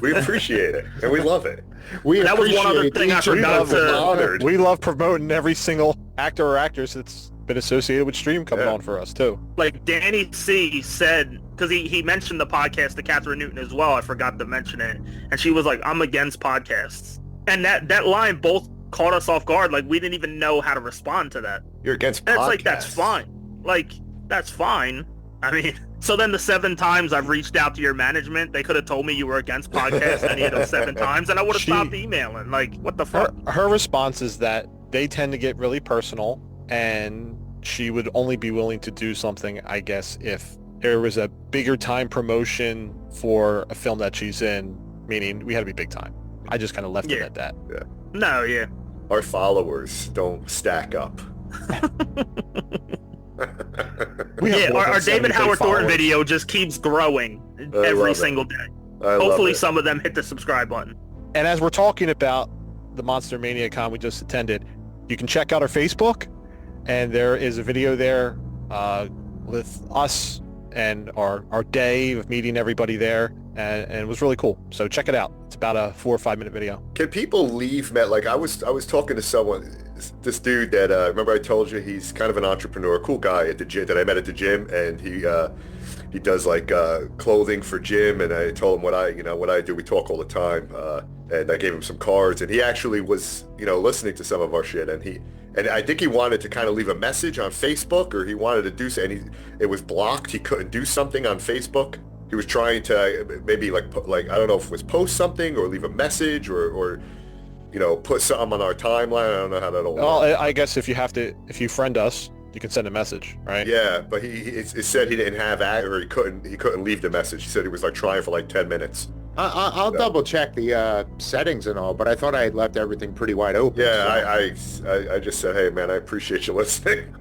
[SPEAKER 6] We appreciate it, and we love it.
[SPEAKER 8] That was one other thing I forgot to...
[SPEAKER 7] We love promoting every single actor or actress that's been associated with Stream coming on for us, too.
[SPEAKER 8] Like Danny C said, because he mentioned the podcast to Catherine Newton as well, I forgot to mention it, and she was like, I'm against podcasts. And that line both caught us off guard. Like, we didn't even know how to respond to that.
[SPEAKER 6] You're against podcasts.
[SPEAKER 8] And it's like, that's fine. Like... That's fine. I mean, so then the 7 times I've reached out to your management, they could have told me you were against podcasts any of those 7 times, and I would have stopped emailing. Like, what the fuck?
[SPEAKER 7] Her response is that they tend to get really personal, and she would only be willing to do something, I guess, if there was a bigger time promotion for a film that she's in, meaning we had to be big time. I just kind of left it at that.
[SPEAKER 6] Yeah.
[SPEAKER 8] No, yeah.
[SPEAKER 6] Our followers don't stack up.
[SPEAKER 8] Our David Howard Thornton video just keeps growing every single day. Hopefully some of them hit the subscribe button.
[SPEAKER 7] And as we're talking about the Monster-Mania con we just attended, you can check out our Facebook, and there is a video there with us and our day of meeting everybody there, and it was really cool. So check it out. It's about a 4 or 5 minute video.
[SPEAKER 6] Can people leave, Matt? Like, I was talking to someone, this dude that remember I told you he's kind of an entrepreneur, cool guy at the gym that I met at the gym, and he does like clothing for gym, and I told him what I do. We talk all the time, and I gave him some cards, and he actually was listening to some of our shit, and I think he wanted to kind of leave a message on Facebook, or he wanted to do something, and it was blocked. He couldn't do something on Facebook. He was trying to maybe like I don't know if it was post something or leave a message or put something on our timeline. I don't know how that all works.
[SPEAKER 7] Well, I guess if you friend us, you can send a message, right?
[SPEAKER 6] Yeah, but it said he didn't have that, or he couldn't leave the message. He said he was like trying for like 10 minutes.
[SPEAKER 1] I'll double check the settings and all, but I thought I had left everything pretty wide open.
[SPEAKER 6] Yeah, so. I just said, hey man, I appreciate you listening.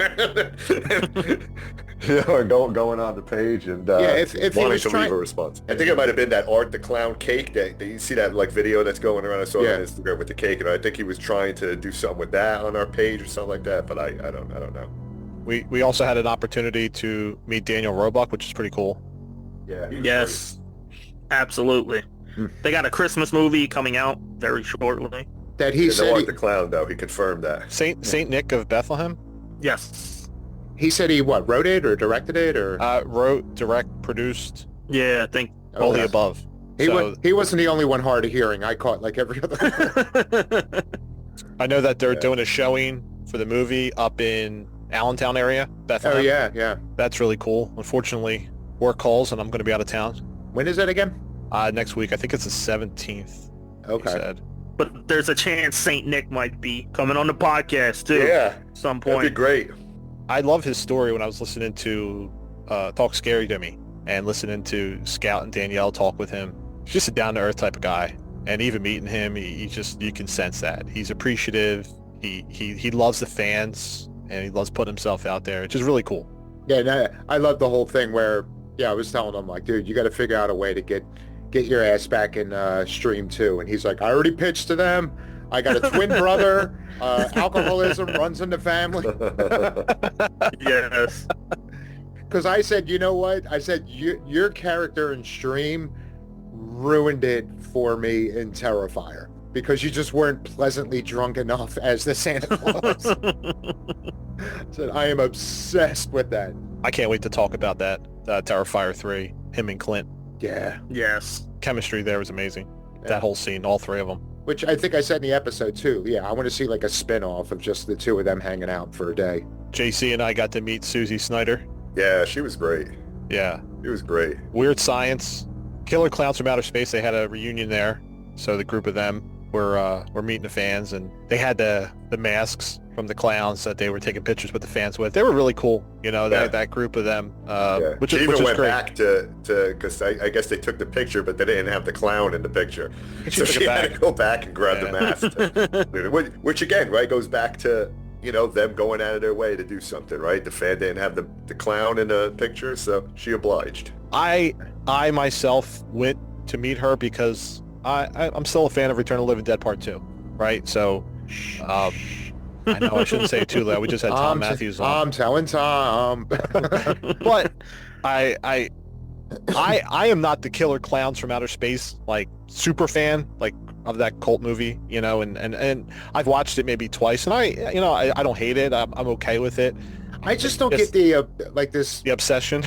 [SPEAKER 6] Going on the page and
[SPEAKER 1] if
[SPEAKER 6] wanting to leave a response. I think it might have been that Art the Clown cake that you see that like video that's going around. I saw it on Instagram with the cake, and I think he was trying to do something with that on our page or something like that. But I don't know.
[SPEAKER 7] We also had an opportunity to meet Daniel Roebuck, which is pretty cool.
[SPEAKER 6] Yeah.
[SPEAKER 8] Yes. Absolutely. They got a Christmas movie coming out very shortly.
[SPEAKER 1] That he said
[SPEAKER 6] Art the Clown, though, he confirmed that.
[SPEAKER 7] Saint Nick of Bethlehem?
[SPEAKER 8] Yes.
[SPEAKER 1] He said he wrote it or directed it or
[SPEAKER 7] wrote, direct, produced.
[SPEAKER 8] Yeah, I think
[SPEAKER 7] all the above.
[SPEAKER 1] He wasn't the only one hard of hearing. I caught like every other.
[SPEAKER 7] I know that they're doing a showing for the movie up in Allentown area, Bethlehem.
[SPEAKER 1] Oh yeah.
[SPEAKER 7] That's really cool. Unfortunately, work calls and I'm going to be out of town.
[SPEAKER 1] When is that again?
[SPEAKER 7] Next week. I think it's the 17th.
[SPEAKER 1] Okay.
[SPEAKER 7] He said.
[SPEAKER 8] But there's a chance Saint Nick might be coming on the podcast too.
[SPEAKER 6] Yeah.
[SPEAKER 8] At some point.
[SPEAKER 6] That'd be great.
[SPEAKER 7] I love his story when I was listening to Talk Scary to Me and listening to Scout and Danielle talk with him. He's just a down-to-earth type of guy. And even meeting him, you can sense that. He's appreciative. He loves the fans, and he loves putting himself out there. It's just really cool.
[SPEAKER 1] Yeah, and I love the whole thing where, I was telling him, like, dude, you got to figure out a way to get get your ass back in Stream 2. And he's like, I already pitched to them. I got a twin brother. Alcoholism runs in the family.
[SPEAKER 8] Yes.
[SPEAKER 1] Because I said, you know what? I said, your character in Stream ruined it for me in Terrifier. Because you just weren't pleasantly drunk enough as the Santa Claus. So I am obsessed with that.
[SPEAKER 7] I can't wait to talk about that. Terrifier 3, him and Clint.
[SPEAKER 1] Yeah.
[SPEAKER 8] Yes.
[SPEAKER 7] Chemistry there was amazing.
[SPEAKER 1] Yeah.
[SPEAKER 7] That whole scene, all three of them.
[SPEAKER 1] Which I think I said in the episode too. Yeah, I want to see like a spin-off of just the two of them hanging out for a day.
[SPEAKER 7] JC and I got to meet Susie Snyder.
[SPEAKER 6] Yeah, she was great.
[SPEAKER 7] Yeah.
[SPEAKER 6] She was great.
[SPEAKER 7] Weird Science. Killer Clowns from Outer Space, they had a reunion there. So the group of them were meeting the fans, and they had the masks from the clowns that they were taking pictures with the fans with. They were really cool, you know, that group of them. Which
[SPEAKER 6] she
[SPEAKER 7] is
[SPEAKER 6] even went
[SPEAKER 7] great.
[SPEAKER 6] back to because I guess they took the picture, but they didn't have the clown in the picture, so she had to go back and grab the mask. Which again, right, goes back to, you know, them going out of their way to do something, right? The fan didn't have the clown in the picture, so she obliged.
[SPEAKER 7] I myself went to meet her because I'm still a fan of Return of the Living Dead Part 2, right? So, I know I shouldn't say it too loud. We just had Tom Matthews on.
[SPEAKER 1] I'm telling Tom.
[SPEAKER 7] But I am not the Killer Clowns from Outer Space, like, super fan, like, of that cult movie, you know, and I've watched it maybe twice, and I don't hate it. I'm okay with it.
[SPEAKER 1] I just don't get the
[SPEAKER 7] the obsession,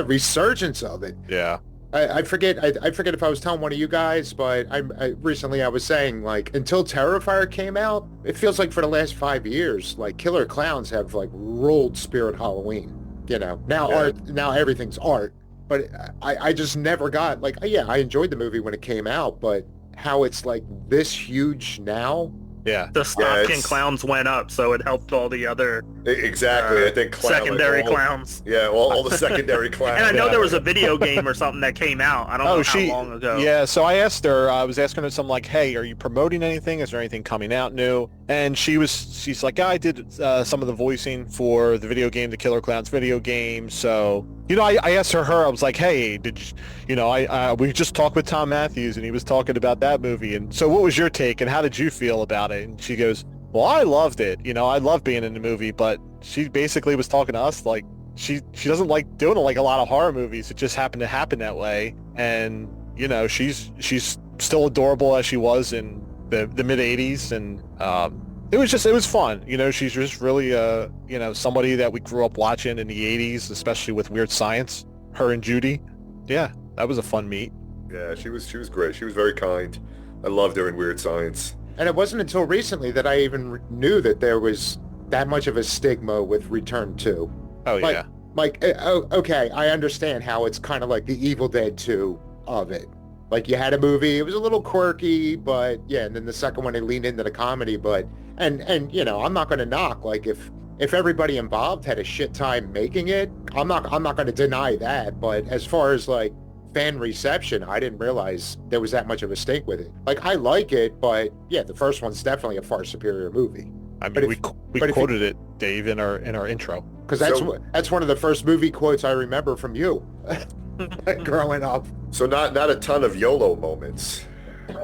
[SPEAKER 1] resurgence of it.
[SPEAKER 7] Yeah.
[SPEAKER 1] I forget if I was telling one of you guys, but I recently was saying, like, until Terrifier came out, it feels like for the last 5 years, like, Killer Clowns have like ruled Spirit Halloween. You know, now everything's art, but I just never got, like, I enjoyed the movie when it came out, but how it's like this huge now.
[SPEAKER 7] Yeah.
[SPEAKER 8] The stock in clowns went up, so it helped all the other
[SPEAKER 6] exactly. I think
[SPEAKER 8] secondary clowns.
[SPEAKER 6] Yeah, all the secondary clowns.
[SPEAKER 8] And I know there was a video game or something that came out. I don't know how long ago.
[SPEAKER 7] Yeah, so I asked her, I was asking her something like, hey, are you promoting anything? Is there anything coming out new? And she's like, I did some of the voicing for the video game, the Killer Clowns video game. So, you know, I asked her, I was like, hey, we just talked with Tom Matthews, and he was talking about that movie. And so what was your take, and how did you feel about it? And she goes, well, I loved it. You know, I love being in the movie, but she basically was talking to us like she doesn't like doing like a lot of horror movies. It just happened to happen that way. And, you know, she's still adorable as she was in the mid 80s. And it was fun. You know, she's just really, you know, somebody that we grew up watching in the 80s, especially with Weird Science, her and Judy. Yeah, that was a fun meet.
[SPEAKER 6] Yeah, she was great. She was very kind. I loved her in Weird Science.
[SPEAKER 1] And it wasn't until recently that I even knew that there was that much of a stigma with Return 2.
[SPEAKER 7] Oh, yeah.
[SPEAKER 1] Okay, I understand how it's kind of like the Evil Dead 2 of it. Like, you had a movie, it was a little quirky, but yeah, and then the second one, they leaned into the comedy, but, and you know, I'm not going to knock, like, if everybody involved had a shit time making it, I'm not going to deny that, but as far as, like, fan reception, I didn't realize there was that much of a stake with it. Like, I like it, but yeah, the first one's definitely a far superior movie.
[SPEAKER 7] I mean, we quoted it, Dave, in our intro.
[SPEAKER 1] Because that's one of the first movie quotes I remember from you growing up.
[SPEAKER 6] So not a ton of YOLO moments.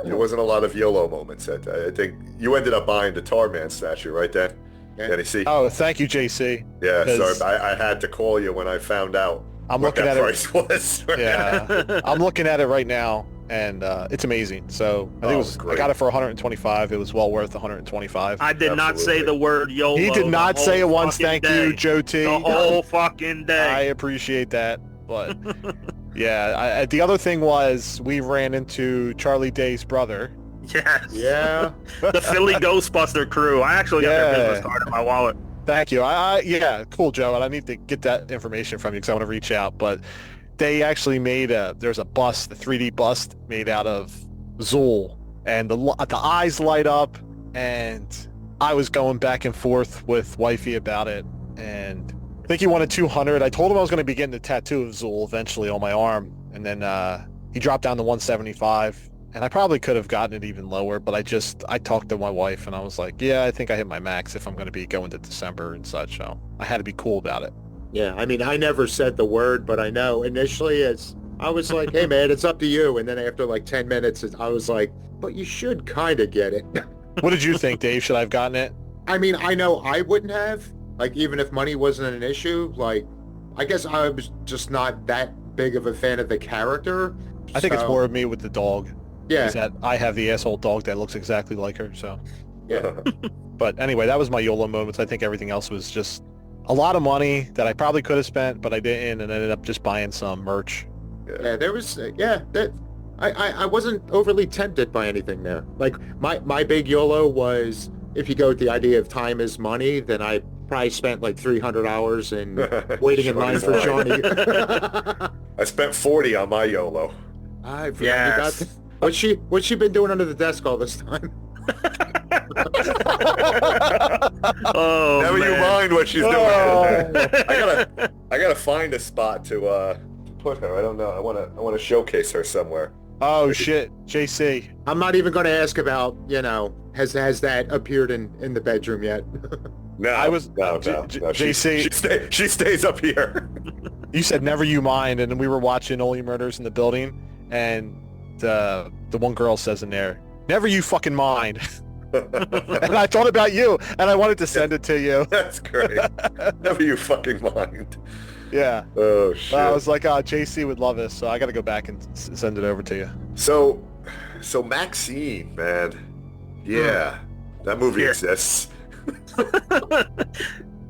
[SPEAKER 6] There wasn't a lot of YOLO moments. I think you ended up buying the Tarman statue, right, Dan?
[SPEAKER 1] Yeah.
[SPEAKER 6] Can you see?
[SPEAKER 7] Oh, thank you, JC.
[SPEAKER 6] Yeah, sorry, I had to call you when I found out what that price was.
[SPEAKER 7] Yeah, I'm looking at it right now, and it's amazing. So I think I got it for 125. It was well worth 125.
[SPEAKER 8] I did not say the word YOLO.
[SPEAKER 7] He did not say it once. Thank you, Joe T.
[SPEAKER 8] The whole fucking day.
[SPEAKER 7] I appreciate that, but yeah. The other thing was we ran into Charlie Day's brother.
[SPEAKER 8] Yes.
[SPEAKER 1] Yeah.
[SPEAKER 8] The Philly Ghostbuster crew. I actually got their business card in my wallet.
[SPEAKER 7] Thank you. Yeah, cool, Joe. And I need to get that information from you because I want to reach out. But they actually made there's a bust, the 3D bust made out of Zool, and the eyes light up. And I was going back and forth with Wifey about it, and I think he wanted 200. I told him I was going to be getting the tattoo of Zool eventually on my arm, and then he dropped down to 175. And I probably could have gotten it even lower, but I talked to my wife, and I was like, yeah, I think I hit my max if I'm going to be going to December and such. So I had to be cool about it.
[SPEAKER 1] Yeah, I mean, I never said the word, but I know initially as I was like, hey man, it's up to you. And then after like 10 minutes, I was like, but you should kind of get it.
[SPEAKER 7] What did you think, Dave? Should I have gotten it?
[SPEAKER 1] I mean, I know I wouldn't have, like, even if money wasn't an issue, like, I guess I was just not that big of a fan of the character.
[SPEAKER 7] I think it's more of me with the dog.
[SPEAKER 1] Yeah.
[SPEAKER 7] Is that I have the asshole dog that looks exactly like her, so.
[SPEAKER 1] Yeah.
[SPEAKER 7] But anyway, that was my YOLO moments. I think everything else was just a lot of money that I probably could have spent, but I didn't, and ended up just buying some merch.
[SPEAKER 1] Yeah, there was, that I wasn't overly tempted by anything there. Like, my big YOLO was, if you go with the idea of time is money, then I probably spent like 300 hours in waiting in line for Shawnee.
[SPEAKER 6] I spent 40 on my YOLO.
[SPEAKER 1] I forgot. What's she been doing under the desk all this time?
[SPEAKER 8] Oh,
[SPEAKER 6] Never
[SPEAKER 8] man.
[SPEAKER 6] you mind what she's doing. I gotta find a spot to put her. I don't know. I wanna showcase her somewhere.
[SPEAKER 7] Oh shit, JC.
[SPEAKER 1] I'm not even going to ask about, has that appeared in the bedroom yet?
[SPEAKER 6] No,
[SPEAKER 7] I was-
[SPEAKER 6] no.
[SPEAKER 7] JC.
[SPEAKER 6] She stays up here.
[SPEAKER 7] You said never you mind, and we were watching Only Murders in the Building, and the one girl says in there, never you fucking mind. And I thought about you, and I wanted to send it to you.
[SPEAKER 6] That's great. Never you fucking mind.
[SPEAKER 7] Yeah.
[SPEAKER 6] Oh shit.
[SPEAKER 7] I was like, JC would love this, so I got to go back and send it over to you.
[SPEAKER 6] So Maxine, man. Yeah. That movie exists.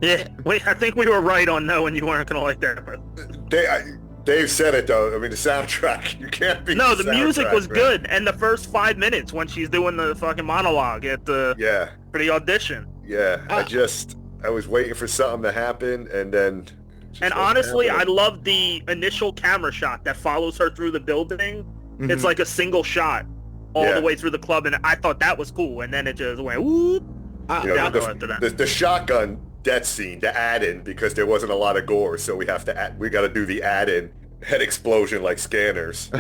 [SPEAKER 8] Yeah, I think we were right on knowing you weren't gonna like that.
[SPEAKER 6] Dave said it though. I mean, the soundtrack. You can't beat
[SPEAKER 8] No, the music
[SPEAKER 6] soundtrack,
[SPEAKER 8] was
[SPEAKER 6] man.
[SPEAKER 8] good, and the first 5 minutes when she's doing the fucking monologue at for the audition.
[SPEAKER 6] Yeah. I was waiting for something to happen, and then.
[SPEAKER 8] And honestly, I love the initial camera shot that follows her through the building.
[SPEAKER 1] Mhm.
[SPEAKER 8] It's like a single shot all the way through the club, and I thought that was cool. And then it just went whoop. Downhill after that.
[SPEAKER 6] The shotgun death scene, the add-in, because there wasn't a lot of gore, so we got to do the add-in head explosion like scanners.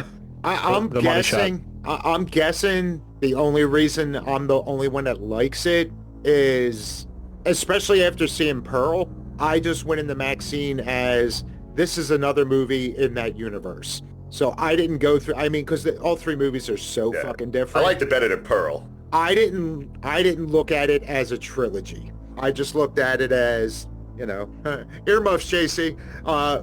[SPEAKER 1] I'm
[SPEAKER 7] The money shot.
[SPEAKER 1] I'm guessing the only reason I'm the only one that likes it is, especially after seeing Pearl, I just went into Maxine as this is another movie in that universe. So I didn't go through. I mean, because all three movies are so fucking
[SPEAKER 6] I
[SPEAKER 1] different.
[SPEAKER 6] liked it better than Pearl.
[SPEAKER 1] I didn't look at it as a trilogy. I just looked at it as, earmuffs, JC,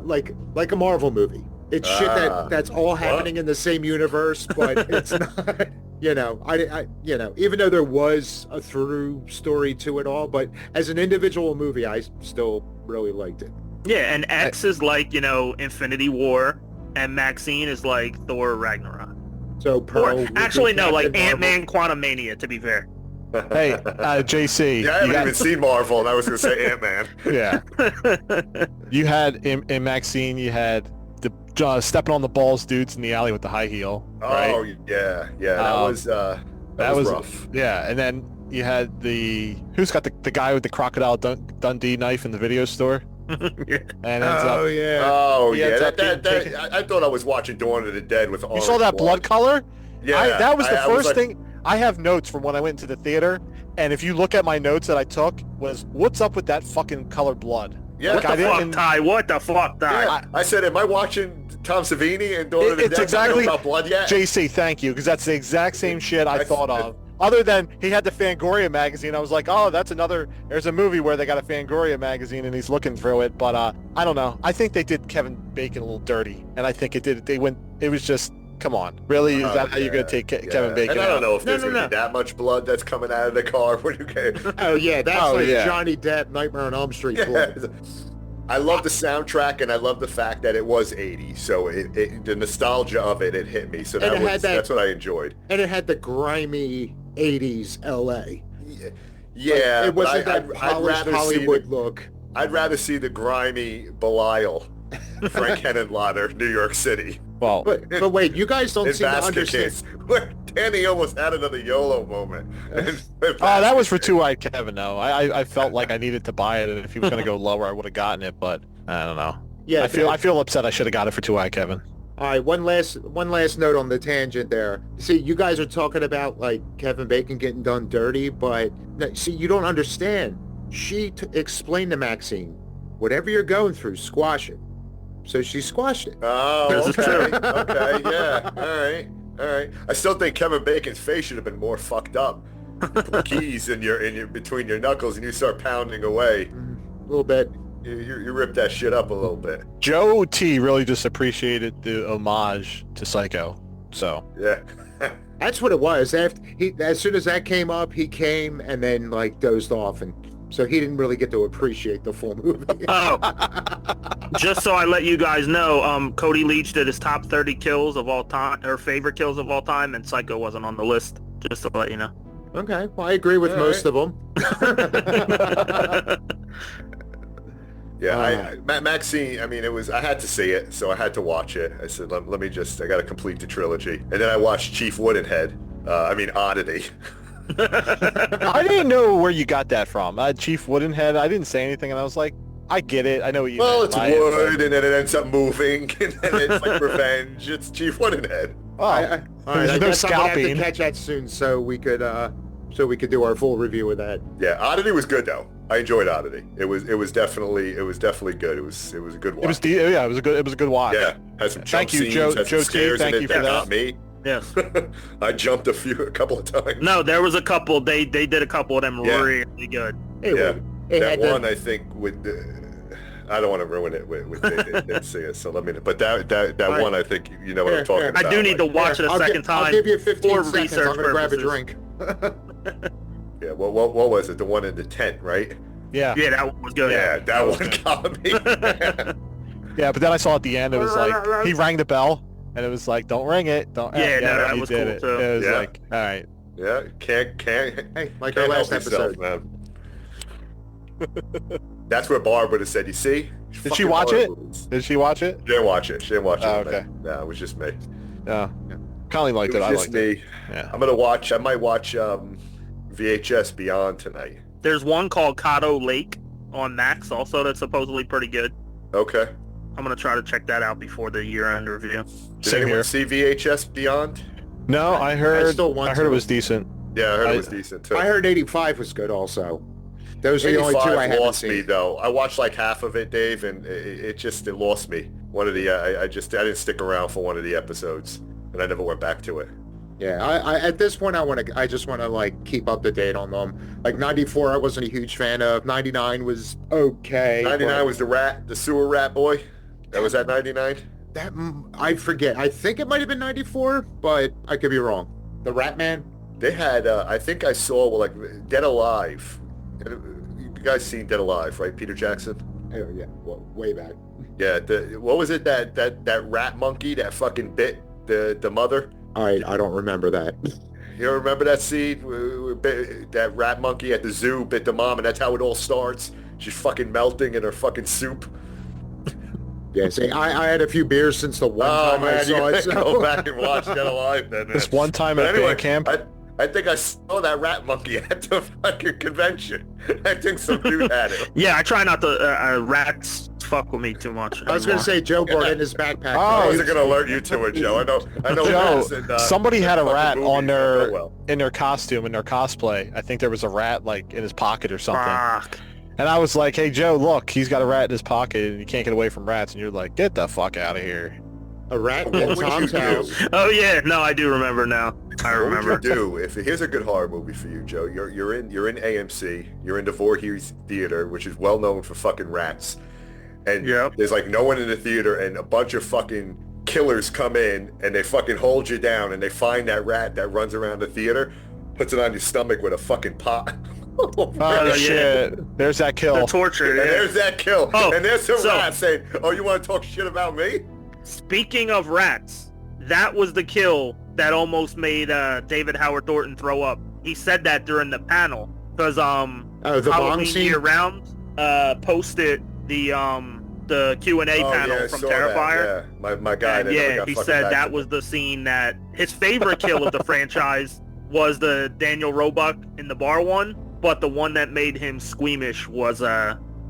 [SPEAKER 1] like a Marvel movie. It's shit that's all happening in the same universe, but it's not. Even though there was a through story to it all, but as an individual movie, I still really liked it.
[SPEAKER 8] Yeah, and X is like, Infinity War, and Maxine is like Thor Ragnarok.
[SPEAKER 1] So Pearl.
[SPEAKER 8] Or, actually, no, like
[SPEAKER 1] Captain Marvel.
[SPEAKER 8] Ant-Man Quantumania, to be fair.
[SPEAKER 7] Hey, JC.
[SPEAKER 6] Yeah, I haven't even seen Marvel, and I was going to say Ant-Man.
[SPEAKER 7] Yeah. You had, in Maxine, you had the stepping on the balls dudes in the alley with the high heel. Right?
[SPEAKER 6] Oh, yeah. That was rough.
[SPEAKER 7] Yeah, and then you had who's got the guy with the Crocodile Dundee knife in the video store? And ends up,
[SPEAKER 1] yeah.
[SPEAKER 6] Oh,
[SPEAKER 7] He
[SPEAKER 6] yeah.
[SPEAKER 7] ends up being taken-
[SPEAKER 6] I thought I was watching Dawn of the Dead with
[SPEAKER 7] You saw that blood color?
[SPEAKER 6] Yeah.
[SPEAKER 7] That was the
[SPEAKER 6] I was
[SPEAKER 7] first
[SPEAKER 6] like-
[SPEAKER 7] thing. I have notes from when I went into the theater, and if you look at my notes that I took, was what's up with that fucking colored blood?
[SPEAKER 6] Yeah.
[SPEAKER 8] What the fuck, Ty? What the fuck, Ty?
[SPEAKER 6] Yeah, I said, am I watching Tom Savini and Dawn of the
[SPEAKER 7] It's
[SPEAKER 6] Dead
[SPEAKER 7] exactly
[SPEAKER 6] about blood yet?
[SPEAKER 7] JC. Thank you, because that's the exact same shit I thought of. Other than he had the Fangoria magazine, I was like, oh, there's a movie where they got a Fangoria magazine and he's looking through it, but I don't know. I think they did Kevin Bacon a little dirty, and I think it was just, come on, really? Is that how you're going to take Kevin Bacon
[SPEAKER 6] And I don't
[SPEAKER 7] out?
[SPEAKER 6] know if there's going to be that much blood that's coming out of the car when you get...
[SPEAKER 1] Oh yeah, that's
[SPEAKER 7] yeah.
[SPEAKER 1] Johnny Depp, Nightmare on Elm Street.
[SPEAKER 6] Yeah. I love the soundtrack, and I love the fact that it was 80s, so the nostalgia of it hit me, so that's what I enjoyed.
[SPEAKER 1] And it had the grimy 80s LA.
[SPEAKER 6] Yeah,
[SPEAKER 1] it wasn't
[SPEAKER 6] but
[SPEAKER 1] that polished Hollywood look.
[SPEAKER 6] I'd rather see the grimy Belial, Frank Henenlotter, New York City.
[SPEAKER 7] Well,
[SPEAKER 1] But wait, you guys don't
[SPEAKER 6] In
[SPEAKER 1] seem to
[SPEAKER 6] basket
[SPEAKER 1] understand.
[SPEAKER 6] case, where Danny almost had another YOLO moment.
[SPEAKER 7] that was for Two-Eyed Kevin, though. I felt like I needed to buy it, and if he was going to go lower, I would have gotten it, but I don't know.
[SPEAKER 1] Yeah,
[SPEAKER 7] I feel upset I should have got it for Two-Eyed Kevin.
[SPEAKER 1] All right, one last note on the tangent there. See, you guys are talking about like Kevin Bacon getting done dirty, but see, you don't understand. She explained to Maxine, whatever you're going through, squash it. so she squashed it.
[SPEAKER 6] Oh,
[SPEAKER 8] This is
[SPEAKER 6] okay.
[SPEAKER 8] true.
[SPEAKER 6] Okay, yeah. All right. I still think Kevin Bacon's face should have been more fucked up. You put keys in your between your knuckles and you start pounding away.
[SPEAKER 1] A little bit.
[SPEAKER 6] You rip that shit up a little bit.
[SPEAKER 7] Joe T really just appreciated the homage to Psycho. So
[SPEAKER 6] Yeah.
[SPEAKER 1] That's what it was. As soon as that came up, he came and then like dozed off, and so he didn't really get to appreciate the full movie.
[SPEAKER 8] Oh, just so I let you guys know, Cody Leach did his top 30 kills of all time, or favorite kills of all time, and Psycho wasn't on the list. Just to let you know.
[SPEAKER 1] Okay, well, I agree with most of them.
[SPEAKER 6] Yeah, Maxine, I mean, I had to see it, so I had to watch it. I said, let me I got to complete the trilogy. And then I watched Chief Woodenhead, Oddity.
[SPEAKER 7] I didn't know where you got that from. Chief Woodenhead, I didn't say anything, and I was like, I get it. I know what you
[SPEAKER 6] Well,
[SPEAKER 7] meant
[SPEAKER 6] it's
[SPEAKER 7] by it,
[SPEAKER 6] wood, and then it ends up moving, and then it's like revenge. It's Chief Woodenhead.
[SPEAKER 7] Oh,
[SPEAKER 1] All right,
[SPEAKER 7] there's
[SPEAKER 1] I
[SPEAKER 7] no
[SPEAKER 1] guess I'm gonna have to
[SPEAKER 7] scalping.
[SPEAKER 1] catch that soon, so we could do our full review of that.
[SPEAKER 6] Yeah, Oddity was good though. I enjoyed Oddity. It was definitely good. It was a good watch.
[SPEAKER 7] It was a good watch.
[SPEAKER 6] Yeah, had some jump
[SPEAKER 7] Thank you,
[SPEAKER 6] scenes,
[SPEAKER 7] Joe-
[SPEAKER 6] had some
[SPEAKER 7] Joe T,
[SPEAKER 6] scares
[SPEAKER 7] thank
[SPEAKER 6] in
[SPEAKER 7] you
[SPEAKER 6] it
[SPEAKER 7] for
[SPEAKER 6] that
[SPEAKER 7] that.
[SPEAKER 6] got me.
[SPEAKER 8] Yes.
[SPEAKER 6] I jumped a couple of times.
[SPEAKER 8] No, there was a couple. They did a couple of them
[SPEAKER 6] Yeah.
[SPEAKER 8] really good.
[SPEAKER 1] Hey,
[SPEAKER 6] Yeah,
[SPEAKER 1] it
[SPEAKER 6] that
[SPEAKER 1] had
[SPEAKER 6] one I think with I don't want to ruin it with they didn't see it, so let me. But that
[SPEAKER 1] All right.
[SPEAKER 6] one I think you know what
[SPEAKER 1] Here,
[SPEAKER 6] I'm talking
[SPEAKER 1] here.
[SPEAKER 6] about.
[SPEAKER 8] I do need to watch it a second time.
[SPEAKER 1] I'll give you 15
[SPEAKER 8] for
[SPEAKER 1] seconds.
[SPEAKER 8] research
[SPEAKER 1] I'm gonna grab a
[SPEAKER 8] purposes.
[SPEAKER 1] drink.
[SPEAKER 6] Yeah, what was it? The one in the tent, right?
[SPEAKER 7] Yeah.
[SPEAKER 8] Yeah, that one was good.
[SPEAKER 6] Yeah, that one got me.
[SPEAKER 7] Yeah, but then I saw at the end, it was like, he rang the bell, and it was like, don't ring it. Don't.
[SPEAKER 8] Yeah, no, that
[SPEAKER 7] he
[SPEAKER 8] was
[SPEAKER 7] did
[SPEAKER 8] cool,
[SPEAKER 7] it.
[SPEAKER 8] too.
[SPEAKER 7] It was
[SPEAKER 6] Yeah.
[SPEAKER 7] like, all right.
[SPEAKER 6] Yeah, can't
[SPEAKER 1] Hey, like our
[SPEAKER 6] can't
[SPEAKER 1] last
[SPEAKER 6] help yourself,
[SPEAKER 1] episode.
[SPEAKER 6] man. That's where Barb would have said, you see?
[SPEAKER 7] Did she watch it? Did she watch it?
[SPEAKER 6] She didn't watch it. She didn't watch it.
[SPEAKER 7] Oh,
[SPEAKER 6] with me.
[SPEAKER 7] okay.
[SPEAKER 6] No, it was just me.
[SPEAKER 7] Yeah. Conley liked
[SPEAKER 6] It
[SPEAKER 7] it.
[SPEAKER 6] was
[SPEAKER 7] I
[SPEAKER 6] just
[SPEAKER 7] liked it.
[SPEAKER 6] me.
[SPEAKER 7] Yeah.
[SPEAKER 6] I might watch VHS Beyond tonight.
[SPEAKER 8] There's one called Cotto Lake on Max also that's supposedly pretty good.
[SPEAKER 6] Okay.
[SPEAKER 8] I'm gonna try to check that out before the year-end review.
[SPEAKER 6] Did
[SPEAKER 7] Same
[SPEAKER 6] anyone
[SPEAKER 7] here.
[SPEAKER 6] see VHS Beyond?
[SPEAKER 7] No, I heard.
[SPEAKER 1] still want
[SPEAKER 7] I heard
[SPEAKER 1] to.
[SPEAKER 7] it was decent.
[SPEAKER 6] Yeah, I heard it was decent too.
[SPEAKER 1] I heard 85 was good also. Those are the only two
[SPEAKER 6] 85
[SPEAKER 1] I haven't
[SPEAKER 6] lost me
[SPEAKER 1] seen.
[SPEAKER 6] though. I watched like half of it, Dave, and it lost me. One of the I didn't stick around for one of the episodes, and I never went back to it.
[SPEAKER 1] Yeah, I at this point I just want to like keep up to date on them. Like 94 I wasn't a huge fan of. 99 was okay.
[SPEAKER 6] 99 was the sewer rat boy. That was at 99.
[SPEAKER 1] that I forget. I think it might have been 94, but I could be wrong. The Rat Man?
[SPEAKER 6] They had I think I saw like Dead Alive. You guys seen Dead Alive, right? Peter Jackson.
[SPEAKER 1] Oh yeah, well, way back.
[SPEAKER 6] Yeah. What was it that rat monkey that fucking bit the mother?
[SPEAKER 1] I don't remember that.
[SPEAKER 6] You don't remember that scene? That rat monkey at the zoo bit the mom, and that's how it all starts. She's fucking melting in her fucking soup.
[SPEAKER 1] Yeah, see, I had a few beers since the one time I
[SPEAKER 6] you
[SPEAKER 1] saw
[SPEAKER 6] gotta
[SPEAKER 1] it.
[SPEAKER 6] go
[SPEAKER 1] So.
[SPEAKER 6] back and watch Dead Alive then.
[SPEAKER 7] This one time
[SPEAKER 6] But
[SPEAKER 7] at
[SPEAKER 6] anyway,
[SPEAKER 7] band camp.
[SPEAKER 6] I think I saw that rat monkey at the fucking convention. I think some dude had it.
[SPEAKER 8] Yeah, I try not to rats fuck with me too much.
[SPEAKER 1] I was going to say Joe brought in his backpack.
[SPEAKER 6] I
[SPEAKER 7] Oh,
[SPEAKER 6] wasn't gonna alert you to it, Joe. I know.
[SPEAKER 7] Joe,
[SPEAKER 6] rats and,
[SPEAKER 7] somebody had a
[SPEAKER 6] fucking
[SPEAKER 7] rat
[SPEAKER 6] movies
[SPEAKER 7] on
[SPEAKER 6] don't go
[SPEAKER 7] their
[SPEAKER 6] well.
[SPEAKER 7] in their costume, in their cosplay. I think there was a rat like in his pocket or something.
[SPEAKER 8] Fuck.
[SPEAKER 7] And I was like, "Hey Joe, look, he's got a rat in his pocket, and you can't get away from rats." And you're like, "Get the fuck out of here!"
[SPEAKER 1] A rat
[SPEAKER 6] What
[SPEAKER 1] in
[SPEAKER 6] would you
[SPEAKER 1] Tom's
[SPEAKER 6] do?
[SPEAKER 1] house.
[SPEAKER 8] Oh yeah, no, I do remember now. I remember.
[SPEAKER 6] What would you do if here's a good horror movie for you, Joe? You're in AMC. You're in the Voorhees Theater, which is well known for fucking rats. And
[SPEAKER 8] Yep.
[SPEAKER 6] there's like no one in the theater, and a bunch of fucking killers come in, and they fucking hold you down, and they find that rat that runs around the theater, puts it on your stomach with a fucking pot.
[SPEAKER 7] Oh
[SPEAKER 8] yeah.
[SPEAKER 7] shit! There's that kill.
[SPEAKER 8] The torture.
[SPEAKER 6] And
[SPEAKER 8] Yeah.
[SPEAKER 6] there's that kill.
[SPEAKER 8] Oh,
[SPEAKER 6] and there's some
[SPEAKER 8] so-
[SPEAKER 6] rat saying, "Oh, you want to talk shit about me?"
[SPEAKER 8] Speaking of rats, that was the kill that almost made David Howard Thornton throw up. He said that during the panel because
[SPEAKER 1] the bong
[SPEAKER 8] Halloween
[SPEAKER 1] scene?
[SPEAKER 8] Year Round posted the Q&A panel
[SPEAKER 6] I
[SPEAKER 8] from
[SPEAKER 6] saw
[SPEAKER 8] Terrifier.
[SPEAKER 6] that, yeah. My guy.
[SPEAKER 8] And
[SPEAKER 6] that never
[SPEAKER 8] yeah,
[SPEAKER 6] got
[SPEAKER 8] he
[SPEAKER 6] fucking
[SPEAKER 8] said
[SPEAKER 6] back
[SPEAKER 8] that
[SPEAKER 6] to
[SPEAKER 8] was
[SPEAKER 6] me.
[SPEAKER 8] the scene that his favorite kill of the franchise was the Daniel Roebuck in the bar one, but the one that made him squeamish was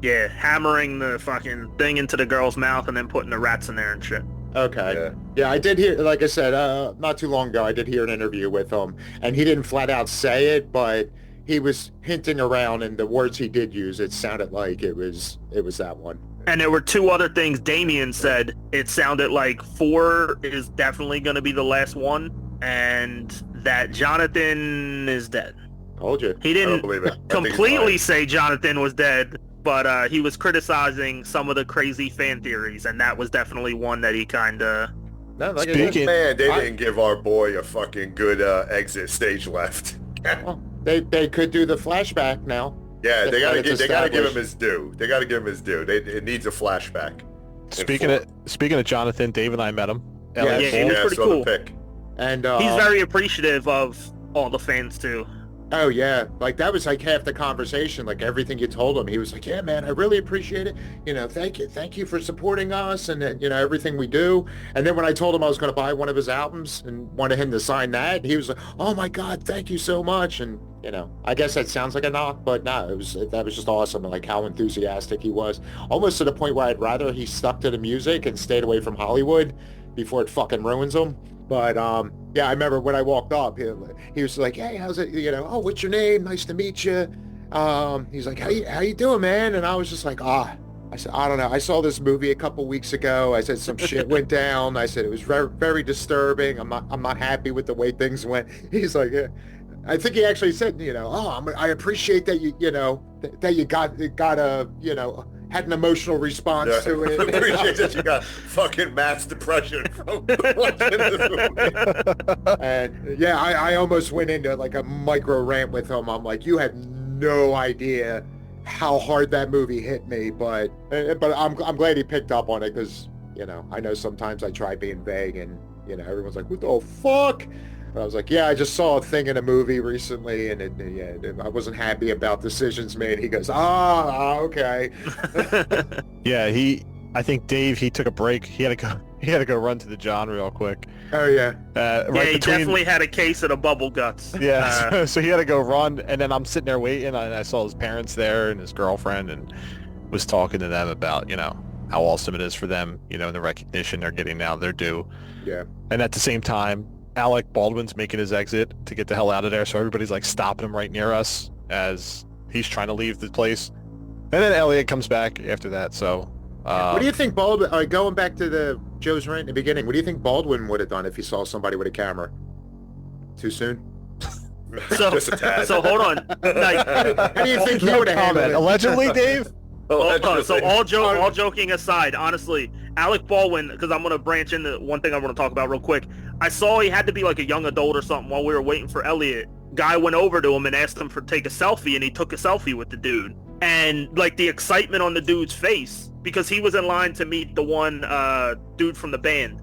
[SPEAKER 8] hammering the fucking thing into the girl's mouth and then putting the rats in there and shit.
[SPEAKER 1] Okay. Yeah, I did hear, like I said, not too long ago, I did hear an interview with him, and he didn't flat out say it, but he was hinting around, and the words he did use, it sounded like it was that one.
[SPEAKER 8] And there were two other things Damien said. It sounded like 4 is definitely going to be the last one, and that Jonathan is dead.
[SPEAKER 1] Told you.
[SPEAKER 8] He didn't completely say Jonathan was dead, but he was criticizing some of the crazy fan theories, and that was definitely one that he kind of...
[SPEAKER 6] No, like man, they didn't give our boy a fucking good exit stage left.
[SPEAKER 1] Well, they could do the flashback now.
[SPEAKER 6] Yeah, they gotta give him his due. They gotta give him his due. It needs a flashback.
[SPEAKER 7] Speaking of Jonathan, Dave and I met him.
[SPEAKER 8] Yeah, he was pretty cool.
[SPEAKER 1] And
[SPEAKER 8] he's very appreciative of all the fans too.
[SPEAKER 1] Oh yeah, like that was like half the conversation. Like everything you told him, he was like, "Yeah, man, I really appreciate it. You know, thank you for supporting us, and you know everything we do." And then when I told him I was going to buy one of his albums and wanted him to sign that, he was like, "Oh my God, thank you so much." And you know, I guess that sounds like a knock, but no, that was just awesome. And like how enthusiastic he was, almost to the point where I'd rather he stuck to the music and stayed away from Hollywood before it fucking ruins him. But yeah, I remember when I walked up, he was like, "Hey, how's it? You know, oh, what's your name? Nice to meet you." He's like, "How you doing, man?" And I was just like, I said, "I don't know. I saw this movie a couple weeks ago." I said some shit went down. I said it was very, very disturbing. I'm not happy with the way things went. He's like, yeah. I think he actually said, you know, I appreciate that you know that you got a, you know, had an emotional response to it.
[SPEAKER 6] I appreciate that you got fucking mass depression from watching this movie.
[SPEAKER 1] And yeah, I almost went into like a micro rant with him. I'm like, you had no idea how hard that movie hit me, but I'm glad he picked up on it, because you know, I know sometimes I try being vague and you know everyone's like, what the fuck? But I was like, yeah, I just saw a thing in a movie recently, and I wasn't happy about decisions made. He goes, okay.
[SPEAKER 7] Yeah, I think Dave, he took a break. He had to go run to the John real quick.
[SPEAKER 1] Oh yeah.
[SPEAKER 8] He definitely had a case of the bubble guts.
[SPEAKER 7] Yeah, so he had to go run, and then I'm sitting there waiting, and I saw his parents there and his girlfriend, and was talking to them about, you know, how awesome it is for them, you know, and the recognition they're getting now, they're due.
[SPEAKER 1] Yeah.
[SPEAKER 7] And at the same time, Alec Baldwin's making his exit to get the hell out of there, so everybody's like stopping him right near us as he's trying to leave the place. And then Elliot comes back after that, so...
[SPEAKER 1] what do you think Baldwin, going back to the Joe's rant in the beginning, what do you think Baldwin would have done if he saw somebody with a camera? Too soon?
[SPEAKER 8] So hold on. Like,
[SPEAKER 1] how do you think he would have handled it?
[SPEAKER 7] Allegedly, Dave?
[SPEAKER 8] So all joking aside, honestly, Alec Baldwin, because I'm going to branch into one thing I want to talk about real quick. I saw he had to be like a young adult or something while we were waiting for Elliot. Guy went over to him and asked him to take a selfie, and he took a selfie with the dude. And like the excitement on the dude's face, because he was in line to meet the one dude from the band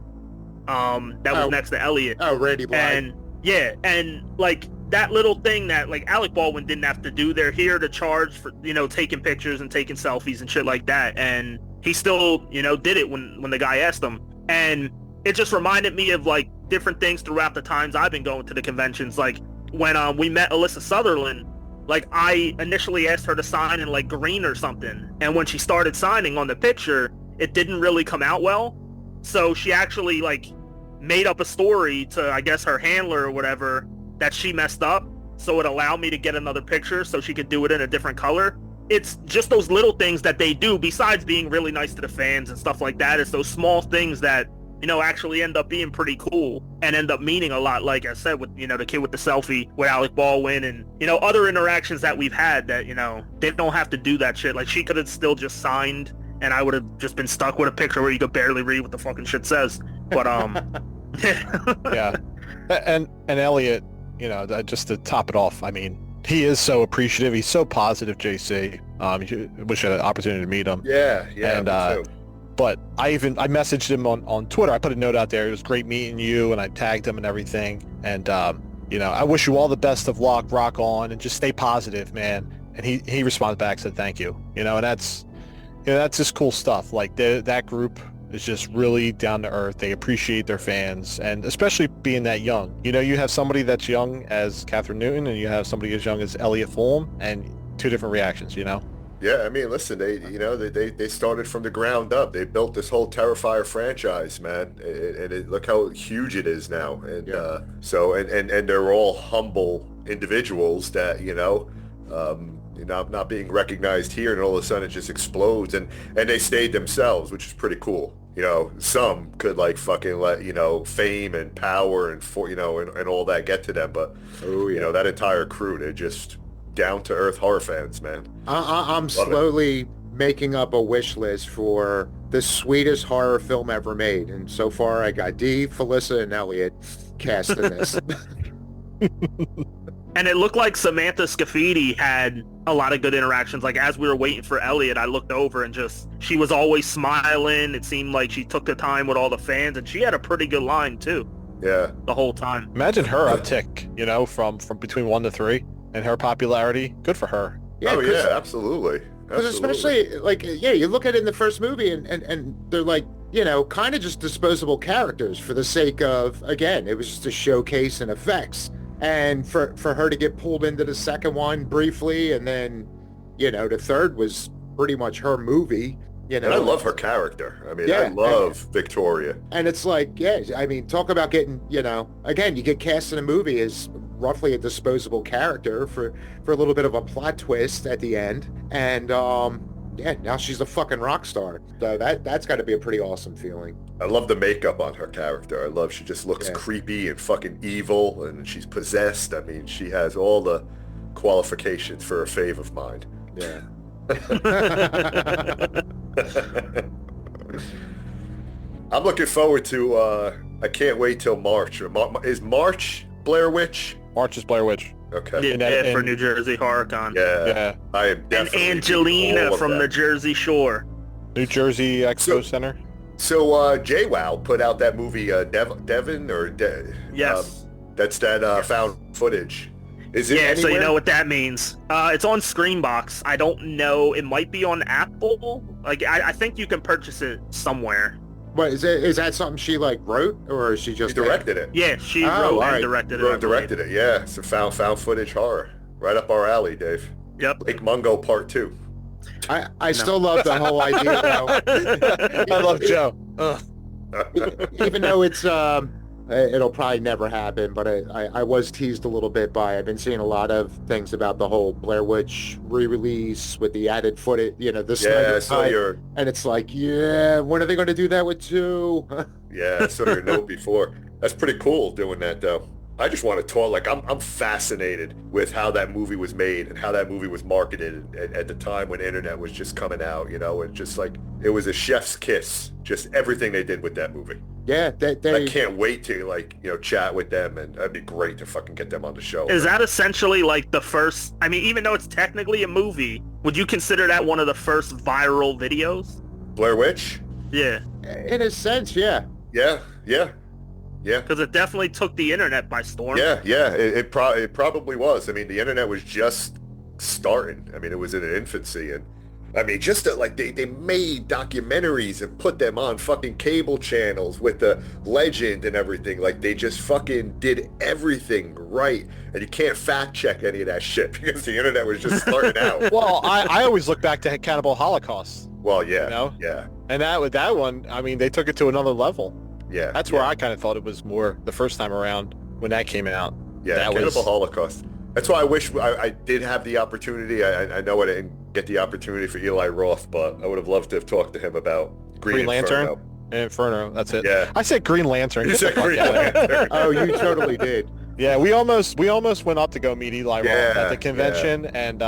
[SPEAKER 8] that was next to Elliot.
[SPEAKER 1] Oh, Randy Blythe.
[SPEAKER 8] And yeah, and like that little thing that like Alec Baldwin didn't have to do. They're here to charge for, you know, taking pictures and taking selfies and shit like that. And he still, you know, did it when the guy asked him. And it just reminded me of like different things throughout the times I've been going to the conventions. Like when we met Alyssa Sutherland, like I initially asked her to sign in like green or something. And when she started signing on the picture, it didn't really come out well. So she actually like made up a story to, I guess, her handler or whatever, that she messed up. So it allowed me to get another picture so she could do it in a different color. It's just those little things that they do besides being really nice to the fans and stuff like that. It's those small things that, you know, actually end up being pretty cool and end up meaning a lot. Like I said, with, you know, the kid with the selfie with Alec Baldwin and, you know, other interactions that we've had that, you know, they don't have to do that shit. Like she could have still just signed and I would have just been stuck with a picture where you could barely read what the fucking shit says. But,
[SPEAKER 7] yeah. And Elliot, you know, just to top it off, I mean, he is so appreciative. He's so positive, JC. Wish I had an opportunity to meet him.
[SPEAKER 6] Yeah,
[SPEAKER 7] and,
[SPEAKER 6] me too.
[SPEAKER 7] But I messaged him on Twitter. I put a note out there. It was great meeting you, and I tagged him and everything. And, you know, I wish you all the best of luck, rock on, and just stay positive, man. And he responded back, said thank you. You know, and that's just cool stuff. Like that group is just really down to earth. They appreciate their fans, and especially being that young. You know, you have somebody that's young as Catherine Newton, and you have somebody as young as Elliot Fulham, and two different reactions, you know?
[SPEAKER 6] Yeah, I mean, listen, they started from the ground up. They built this whole Terrifier franchise, man, and look how huge it is now. And and they're all humble individuals that, you know, not being recognized here, and all of a sudden it just explodes, and they stayed themselves, which is pretty cool. Some could like fucking let fame and power and and all that get to them, but that entire crew, they're just down to earth horror fans, man.
[SPEAKER 1] I'm slowly making up a wish list for the sweetest horror film ever made, and so far I got Dee, Felissa, and Elliot cast in this.
[SPEAKER 8] And it looked like Samantha Scafidi had a lot of good interactions. Like, as we were waiting for Elliot, I looked over and she was always smiling. It seemed like she took the time with all the fans, and she had a pretty good line too.
[SPEAKER 6] Yeah.
[SPEAKER 8] The whole time.
[SPEAKER 7] Imagine her uptick, from between 1 to 3, and her popularity. Good for her.
[SPEAKER 1] Yeah,
[SPEAKER 6] absolutely.
[SPEAKER 1] Because especially, you look at it in the first movie, and they're like, kind of just disposable characters for the sake of, again, it was just a showcase and effects. And for her to get pulled into the second one briefly, and then, the third was pretty much her movie.
[SPEAKER 6] And I love her character. I mean, I love Victoria.
[SPEAKER 1] And it's like, talk about getting, again, you get cast in a movie as roughly a disposable character for a little bit of a plot twist at the end. And, now she's a fucking rock star. So that's got to be a pretty awesome feeling.
[SPEAKER 6] I love the makeup on her character. She just looks creepy and fucking evil, and she's possessed. I mean, she has all the qualifications for a fave of mine.
[SPEAKER 1] Yeah.
[SPEAKER 6] I'm looking forward to, I can't wait till March. Is March Blair Witch?
[SPEAKER 7] March is Blair Witch.
[SPEAKER 6] Okay.
[SPEAKER 8] Yeah, for New Jersey HorrorCon.
[SPEAKER 6] Yeah. I am definitely.
[SPEAKER 8] And Angelina from the Jersey Shore.
[SPEAKER 7] New Jersey Expo Center.
[SPEAKER 6] So JWoww put out that movie Devon or
[SPEAKER 8] yes.
[SPEAKER 6] That's that found footage. Is it anywhere?
[SPEAKER 8] So you know what that means. It's on Screenbox. I don't know. It might be on Apple. Like I think you can purchase it somewhere.
[SPEAKER 1] What is that something she wrote, or is she just
[SPEAKER 6] directed it?
[SPEAKER 8] Yeah, she wrote and directed it.
[SPEAKER 6] Directed it. Yeah, it's a found footage horror, right up our alley, Dave.
[SPEAKER 8] Yep.
[SPEAKER 6] Lake Mungo Part 2.
[SPEAKER 1] I still love the whole idea, though.
[SPEAKER 7] I love Joe.
[SPEAKER 1] Even though it's it'll probably never happen, but I was teased a little bit by, I've been seeing a lot of things about the whole Blair Witch re-release with the added footage, this.
[SPEAKER 6] Yeah, I saw your...
[SPEAKER 1] And it's like, when are they going to do that with 2?
[SPEAKER 6] Yeah, I saw your note before. That's pretty cool doing that, though. I just want to talk, I'm fascinated with how that movie was made and how that movie was marketed at the time when internet was just coming out, and just it was a chef's kiss, just everything they did with that movie.
[SPEAKER 1] Yeah,
[SPEAKER 6] I can't wait to chat with them, and that'd be great to fucking get them on the show.
[SPEAKER 8] Is that essentially the first, even though it's technically a movie, would you consider that one of the first viral videos?
[SPEAKER 6] Blair Witch?
[SPEAKER 8] Yeah.
[SPEAKER 1] In a sense, yeah.
[SPEAKER 6] Yeah.
[SPEAKER 8] Because it definitely took the internet by storm.
[SPEAKER 6] Yeah, it probably was. The internet was just starting. It was in infancy, and just they made documentaries and put them on fucking cable channels with the legend and everything. They just fucking did everything right, and you can't fact check any of that shit because the internet was just starting out.
[SPEAKER 7] Well, I always look back to Cannibal Holocaust.
[SPEAKER 6] Well, yeah,
[SPEAKER 7] yeah, and that one, they took it to another level.
[SPEAKER 6] Yeah,
[SPEAKER 7] that's where I kind of thought it was more the first time around when that came out.
[SPEAKER 6] Yeah, Cannibal Holocaust. That's why I wish I did have the opportunity. I know I didn't get the opportunity for Eli Roth, but I would have loved to have talked to him about Green
[SPEAKER 7] Lantern. Inferno, that's it.
[SPEAKER 6] Yeah.
[SPEAKER 7] I said Green Lantern.
[SPEAKER 6] You said Green Lantern.
[SPEAKER 1] Oh, you totally did.
[SPEAKER 7] Yeah, we almost went up to go meet Eli Roth at the convention, and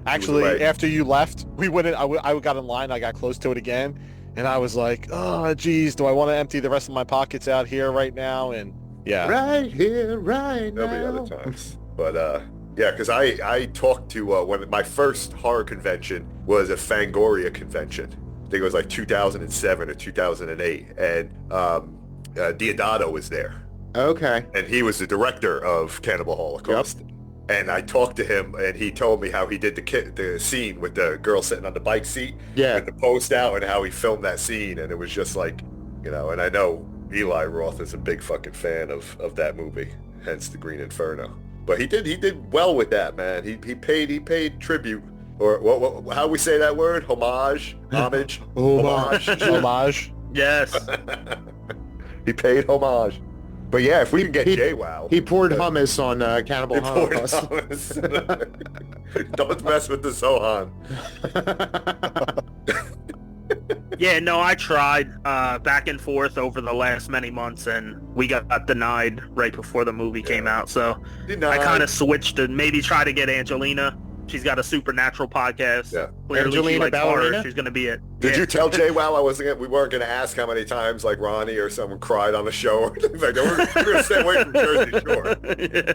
[SPEAKER 7] actually after you left, we went in. I got in line. I got close to it again. And I was like, oh, geez, do I want to empty the rest of my pockets out here right now? And yeah.
[SPEAKER 1] Right here, right now.
[SPEAKER 6] There'll be other times. But because I talked to, when my first horror convention was a Fangoria convention. I think it was 2007 or 2008. And Diodato was there.
[SPEAKER 1] Okay.
[SPEAKER 6] And he was the director of Cannibal Holocaust. Yep. And I talked to him, and he told me how he did the scene with the girl sitting on the bike seat, with the post out, and how he filmed that scene. And it was just and I know Eli Roth is a big fucking fan of that movie, hence the Green Inferno. But he did well with that, man. He paid tribute, or how we say that word? Homage.
[SPEAKER 7] Homage.
[SPEAKER 8] Yes.
[SPEAKER 6] He paid homage. But yeah, if we can get JWoww.
[SPEAKER 1] He poured hummus on Cannibal Holocaust.
[SPEAKER 6] Don't mess with the Zohan.
[SPEAKER 8] Yeah, no, I tried back and forth over the last many months, and we got denied right before the movie came out. So I kind of switched to maybe try to get Angelina. She's got a supernatural podcast.
[SPEAKER 6] Yeah,
[SPEAKER 8] clearly
[SPEAKER 1] Angelina
[SPEAKER 8] she likes
[SPEAKER 1] Ballerina?
[SPEAKER 8] horror. She's gonna be it.
[SPEAKER 6] Did you tell JWoww we weren't gonna ask how many times like Ronnie or someone cried on the show? Like we're gonna stay away from Jersey Shore.
[SPEAKER 8] Yeah.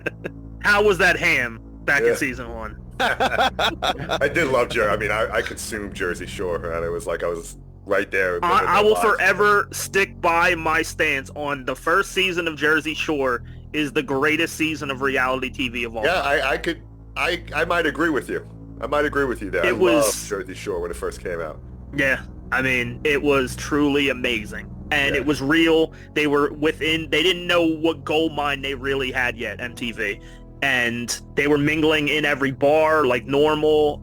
[SPEAKER 8] How was that ham back in season 1?
[SPEAKER 6] I did love Jersey. I mean, I consumed Jersey Shore, and it was like I was right there.
[SPEAKER 8] I will forever stick by my stance on the first season of Jersey Shore is the greatest season of reality TV of all time.
[SPEAKER 6] Yeah, I might agree with you. I might agree with you there. I loved Jersey Shore when it first came out.
[SPEAKER 8] Yeah, I mean, it was truly amazing. And it was real. They didn't know what gold mine they really had yet, MTV. And they were mingling in every bar like normal.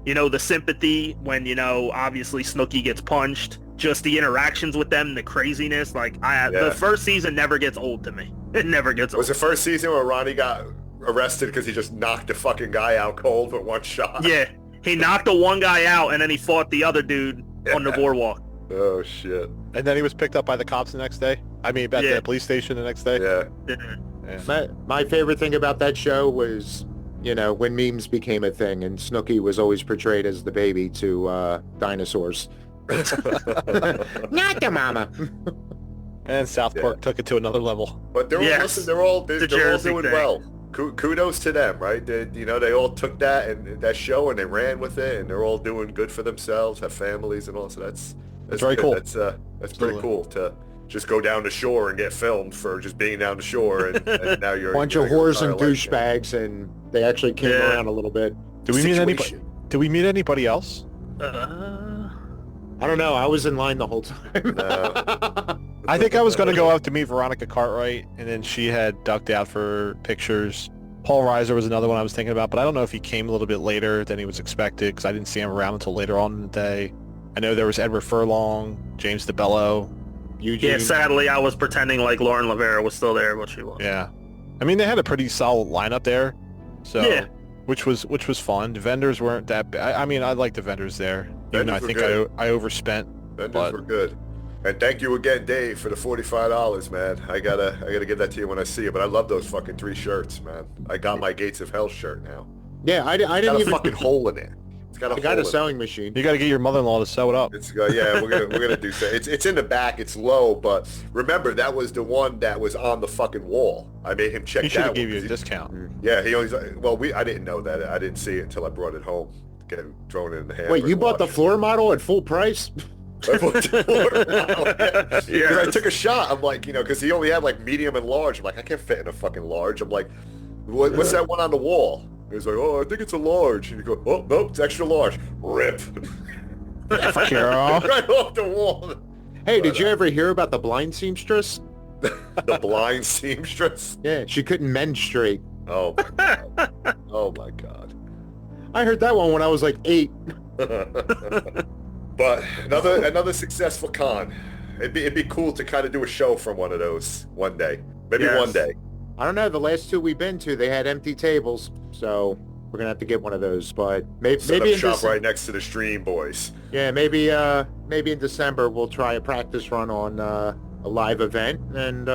[SPEAKER 8] The sympathy when, obviously Snooki gets punched. Just the interactions with them, the craziness. The first season never gets old to me. It never gets old.
[SPEAKER 6] Was the first season where Ronnie got arrested because he just knocked a fucking guy out cold with one shot?
[SPEAKER 8] Yeah, he knocked the one guy out and then he fought the other dude on the boardwalk.
[SPEAKER 6] Oh, shit.
[SPEAKER 7] And then he was picked up by the cops the next day? I mean, back to the police station the next day?
[SPEAKER 6] Yeah.
[SPEAKER 1] My favorite thing about that show was, when memes became a thing and Snooki was always portrayed as the baby to dinosaurs. Not the mama.
[SPEAKER 7] And South Park took it to another level.
[SPEAKER 6] But they're all doing well. Kudos to them, right? They all took that show and they ran with it, and they're all doing good for themselves, have families and all. So that's
[SPEAKER 7] very cool.
[SPEAKER 6] That's pretty cool to just go down the shore and get filmed for just being down the shore, and now you're
[SPEAKER 1] bunch of whores and douchebags, and they actually came around a little bit.
[SPEAKER 7] Did we meet anybody? Did we meet anybody else?
[SPEAKER 1] I don't know. I was in line the whole time.
[SPEAKER 7] I think I was going to go out to meet Veronica Cartwright, and then she had ducked out for pictures. Paul Reiser was another one I was thinking about, but I don't know if he came a little bit later than he was expected because I didn't see him around until later on in the day. I know there was Edward Furlong, James DeBello, Eugene.
[SPEAKER 8] Yeah, sadly, I was pretending like Lauren Lavera was still there, but she was.
[SPEAKER 7] Yeah. I mean, they had a pretty solid lineup there, so which was fun. The vendors weren't that bad. I mean, I liked the vendors there. Even though I think I overspent.
[SPEAKER 6] Vendors were good. And thank you again, Dave, for the $45, man. I gotta give that to you when I see you. But I love those fucking 3 shirts, man. I got my Gates of Hell shirt now.
[SPEAKER 1] Yeah, I didn't
[SPEAKER 6] got
[SPEAKER 1] even...
[SPEAKER 6] a fucking hole in it. It's got
[SPEAKER 1] a sewing machine.
[SPEAKER 7] You got to get your mother-in-law to sew it up.
[SPEAKER 6] We're gonna do so. It's in the back. It's low, but remember that was the one that was on the fucking wall. I made him check that. He should have
[SPEAKER 7] give you a discount.
[SPEAKER 6] Yeah, he always. Well, I didn't know that. I didn't see it until I brought it home. Get it thrown in the hamper.
[SPEAKER 1] Wait, you bought the floor model at full price?
[SPEAKER 6] I took a shot. I'm like, because he only had like medium and large. I'm like, I can't fit in a fucking large. I'm like, what's that one on the wall? He was like, I think it's a large. And you go, oh, nope, it's extra large. Rip.
[SPEAKER 7] Carol.
[SPEAKER 6] Right off the wall.
[SPEAKER 1] Hey, did you ever hear about the blind seamstress?
[SPEAKER 6] The blind seamstress?
[SPEAKER 1] Yeah, she couldn't mend straight.
[SPEAKER 6] Oh, my God. Oh, my God.
[SPEAKER 1] I heard that one when I was like 8.
[SPEAKER 6] But another successful con. It'd be cool to kind of do a show from one of those one day. Maybe one day.
[SPEAKER 1] I don't know. The last 2 we've been to, they had empty tables, so we're gonna have to get one of those. But maybe
[SPEAKER 6] shop right next to the stream, boys.
[SPEAKER 1] Yeah, maybe in December we'll try a practice run on a live event, and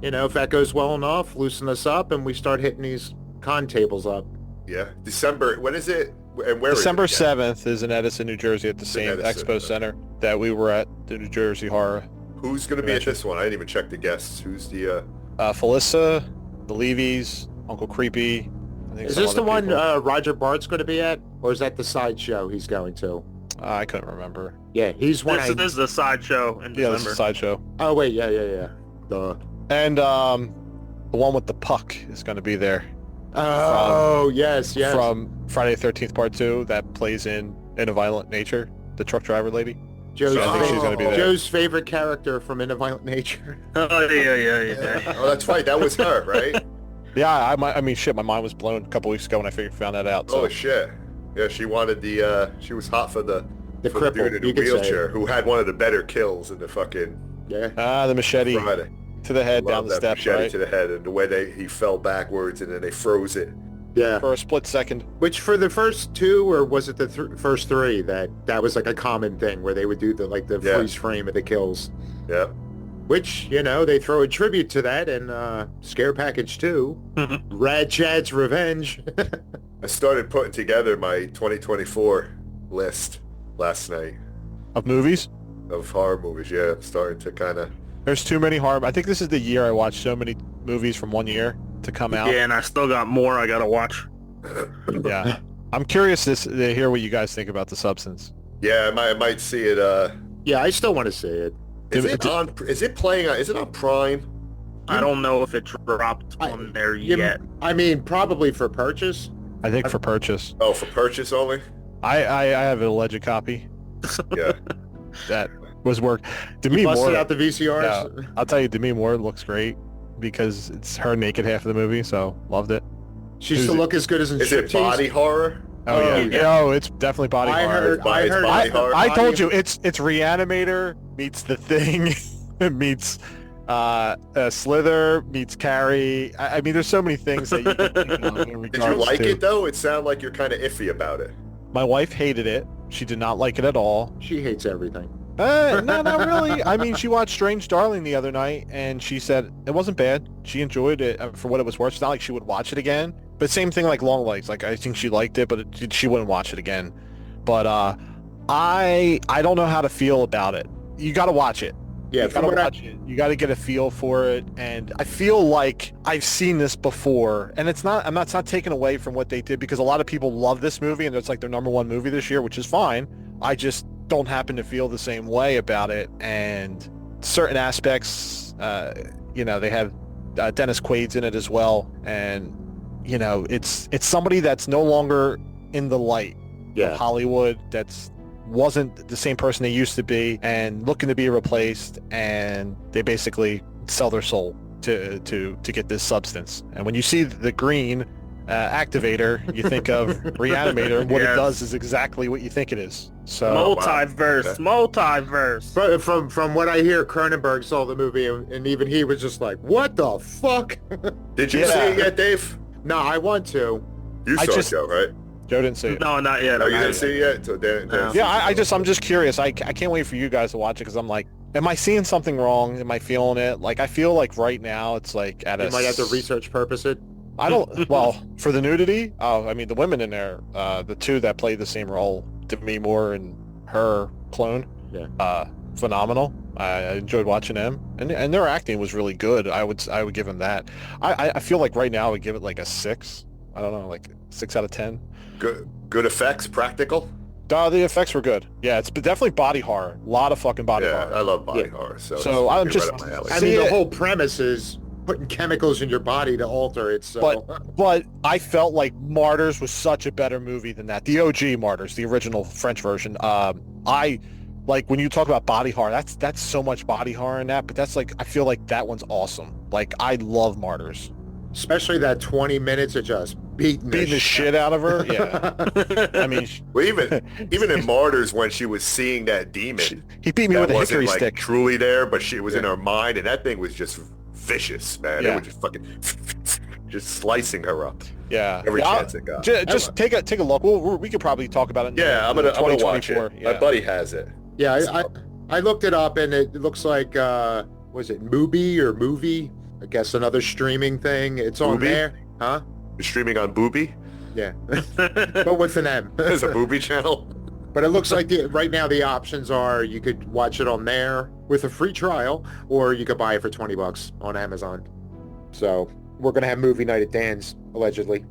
[SPEAKER 1] if that goes well enough, loosen us up, and we start hitting these con tables up.
[SPEAKER 6] Yeah, December. When is it? And where
[SPEAKER 7] December
[SPEAKER 6] is it
[SPEAKER 7] 7th is in Edison, New Jersey, at the same expo center that we were at, the New Jersey Horror.
[SPEAKER 6] Who's going to be at this one? I didn't even check the guests. Who's the...
[SPEAKER 7] Felissa, the Levy's, Uncle Creepy. I think
[SPEAKER 1] is this the one Roger Bart's going to be at? Or is that the sideshow he's going to?
[SPEAKER 7] I couldn't remember.
[SPEAKER 1] Yeah, he's one...
[SPEAKER 8] This is the sideshow in December.
[SPEAKER 7] Yeah, this is the sideshow.
[SPEAKER 1] Oh, wait, yeah. Duh.
[SPEAKER 7] And the one with the puck is going to be there.
[SPEAKER 1] Oh, yes.
[SPEAKER 7] From Friday the 13th Part 2 that plays in a Violent Nature, the truck driver lady.
[SPEAKER 1] She's
[SPEAKER 7] gonna be there.
[SPEAKER 1] Joe's favorite character from In a Violent Nature.
[SPEAKER 8] Oh, yeah.
[SPEAKER 6] Oh, that's right. That was her, right?
[SPEAKER 7] Yeah, I mean, shit, my mind was blown a couple weeks ago when I found that out. So.
[SPEAKER 6] Oh, shit. Yeah, she wanted she was hot for the
[SPEAKER 1] cripple,
[SPEAKER 6] dude in the wheelchair who had one of the better kills in the fucking...
[SPEAKER 1] Yeah.
[SPEAKER 7] The machete.
[SPEAKER 6] Friday.
[SPEAKER 7] to the head, down
[SPEAKER 6] Love
[SPEAKER 7] the
[SPEAKER 6] that
[SPEAKER 7] steps,
[SPEAKER 6] machete
[SPEAKER 7] right?
[SPEAKER 6] to the head, and the way he fell backwards, and then they froze it.
[SPEAKER 1] Yeah.
[SPEAKER 7] For a split second.
[SPEAKER 1] Which for the first two, or was it the first three, that was like a common thing where they would do the
[SPEAKER 6] Yeah.
[SPEAKER 1] freeze frame of the kills.
[SPEAKER 6] Yeah.
[SPEAKER 1] Which, they throw a tribute to that in Scare Package 2, Rad Chad's Revenge.
[SPEAKER 6] I started putting together my 2024 list last night
[SPEAKER 7] Of movies?
[SPEAKER 6] of horror movies. Yeah, starting to kind of...
[SPEAKER 7] There's too many horror. I think this is the year I watched so many movies from one year to come out.
[SPEAKER 8] Yeah, and I still got more I gotta watch.
[SPEAKER 7] Yeah. I'm curious to hear what you guys think about The Substance.
[SPEAKER 6] Yeah, I might see it.
[SPEAKER 1] Yeah, I still want to see it.
[SPEAKER 6] Is it playing on... Is it on Prime?
[SPEAKER 8] I don't know if it dropped on there yet.
[SPEAKER 1] I mean, probably for purchase.
[SPEAKER 7] I think for purchase.
[SPEAKER 6] Oh, for purchase only?
[SPEAKER 7] I have an alleged copy
[SPEAKER 6] Yeah.
[SPEAKER 7] that was work.
[SPEAKER 1] You busted out the VCRs?
[SPEAKER 7] Yeah, I'll tell you, Demi Moore looks great because it's her naked half of the movie, so loved it.
[SPEAKER 1] She used to look as good as in
[SPEAKER 6] Is it body horror?
[SPEAKER 7] Oh yeah.
[SPEAKER 8] yeah.
[SPEAKER 7] Oh, it's definitely body horror.
[SPEAKER 6] Body horror.
[SPEAKER 7] I told you, it's Reanimator meets The Thing, meets Slither, meets Carrie. I mean, there's so many things that you can think of in
[SPEAKER 6] Did you
[SPEAKER 7] regards
[SPEAKER 6] like
[SPEAKER 7] to.
[SPEAKER 6] it, though? It sounded like you're kind of iffy about it.
[SPEAKER 7] My wife hated it. She did not like it at all.
[SPEAKER 1] She hates everything.
[SPEAKER 7] No, not really. I mean, she watched Strange Darling the other night, and she said it wasn't bad. She enjoyed it for what it was worth. It's not like she would watch it again. But same thing like Long Legs. Like, I think she liked it, but she wouldn't watch it again. But I don't know how to feel about it. You got to watch it.
[SPEAKER 1] Yeah,
[SPEAKER 7] you gotta watch it. You got to get a feel for it, and I feel like I've seen this before. And it's not taken away from what they did, because a lot of people love this movie, and it's like their number one movie this year, which is fine. I just don't happen to feel the same way about it. And certain aspects, they have Dennis Quaid's in it as well, and it's somebody that's no longer in the light of Hollywood. That's wasn't the same person they used to be, and looking to be replaced, and they basically sell their soul to get this substance. And when you see the green activator, you think of Reanimator, and what it does is exactly what you think it is. So
[SPEAKER 8] multiverse.
[SPEAKER 1] But from what I hear, Cronenberg saw the movie, and even he was just like, "What the fuck?"
[SPEAKER 6] Did you see it yet, Dave?
[SPEAKER 1] No, I want to.
[SPEAKER 6] You saw it, Joe, right?
[SPEAKER 7] Joe didn't see it.
[SPEAKER 8] No, not yet.
[SPEAKER 6] No, you didn't see it yet? So
[SPEAKER 7] I'm just curious. I can't wait for you guys to watch it, because I'm like, am I seeing something wrong? Am I feeling it? Like, I feel like right now it's like
[SPEAKER 1] You might have to research purpose it.
[SPEAKER 7] I don't, well, for the nudity, I mean, the women in there, the two that play the same role, Demi Moore and her clone, phenomenal. I enjoyed watching them, and their acting was really good. I would give them that. I feel like right now I would give it like a 6. I don't know, like 6 out of 10.
[SPEAKER 6] Good effects, practical.
[SPEAKER 7] The effects were good. Yeah, it's definitely body horror. A lot of fucking body horror.
[SPEAKER 6] I love body horror.
[SPEAKER 7] So I'm just.
[SPEAKER 6] Right up my alley.
[SPEAKER 1] I mean, the whole premise is putting chemicals in your body to alter it. So.
[SPEAKER 7] But I felt like Martyrs was such a better movie than that. The OG Martyrs, the original French version. I like when you talk about body horror. That's so much body horror in that. But that's like, I feel like that one's awesome. Like, I love Martyrs.
[SPEAKER 1] Especially that 20 minutes of just beating
[SPEAKER 7] the shit out of her. Yeah. I mean,
[SPEAKER 6] well, even in Martyrs, when she was seeing that demon,
[SPEAKER 7] he beat me with a hickory
[SPEAKER 6] wasn't,
[SPEAKER 7] stick.
[SPEAKER 6] Truly there, but she was in her mind, and that thing was just vicious, man. It was just fucking just slicing her up.
[SPEAKER 7] Yeah.
[SPEAKER 6] Every chance it got.
[SPEAKER 7] Just take a look. We could probably talk about it.
[SPEAKER 6] I'm gonna watch it.
[SPEAKER 7] Yeah.
[SPEAKER 6] My buddy has it.
[SPEAKER 1] Yeah, I looked it up, and it looks like was it Mubi or Movie? I guess another streaming thing. It's on there, huh?
[SPEAKER 6] You're streaming on Booby?
[SPEAKER 1] Yeah, but with an M.
[SPEAKER 6] There's a Booby channel.
[SPEAKER 1] But it looks like right now the options are you could watch it on there with a free trial, or you could buy it for $20 on Amazon. So we're gonna have movie night at Dan's, allegedly.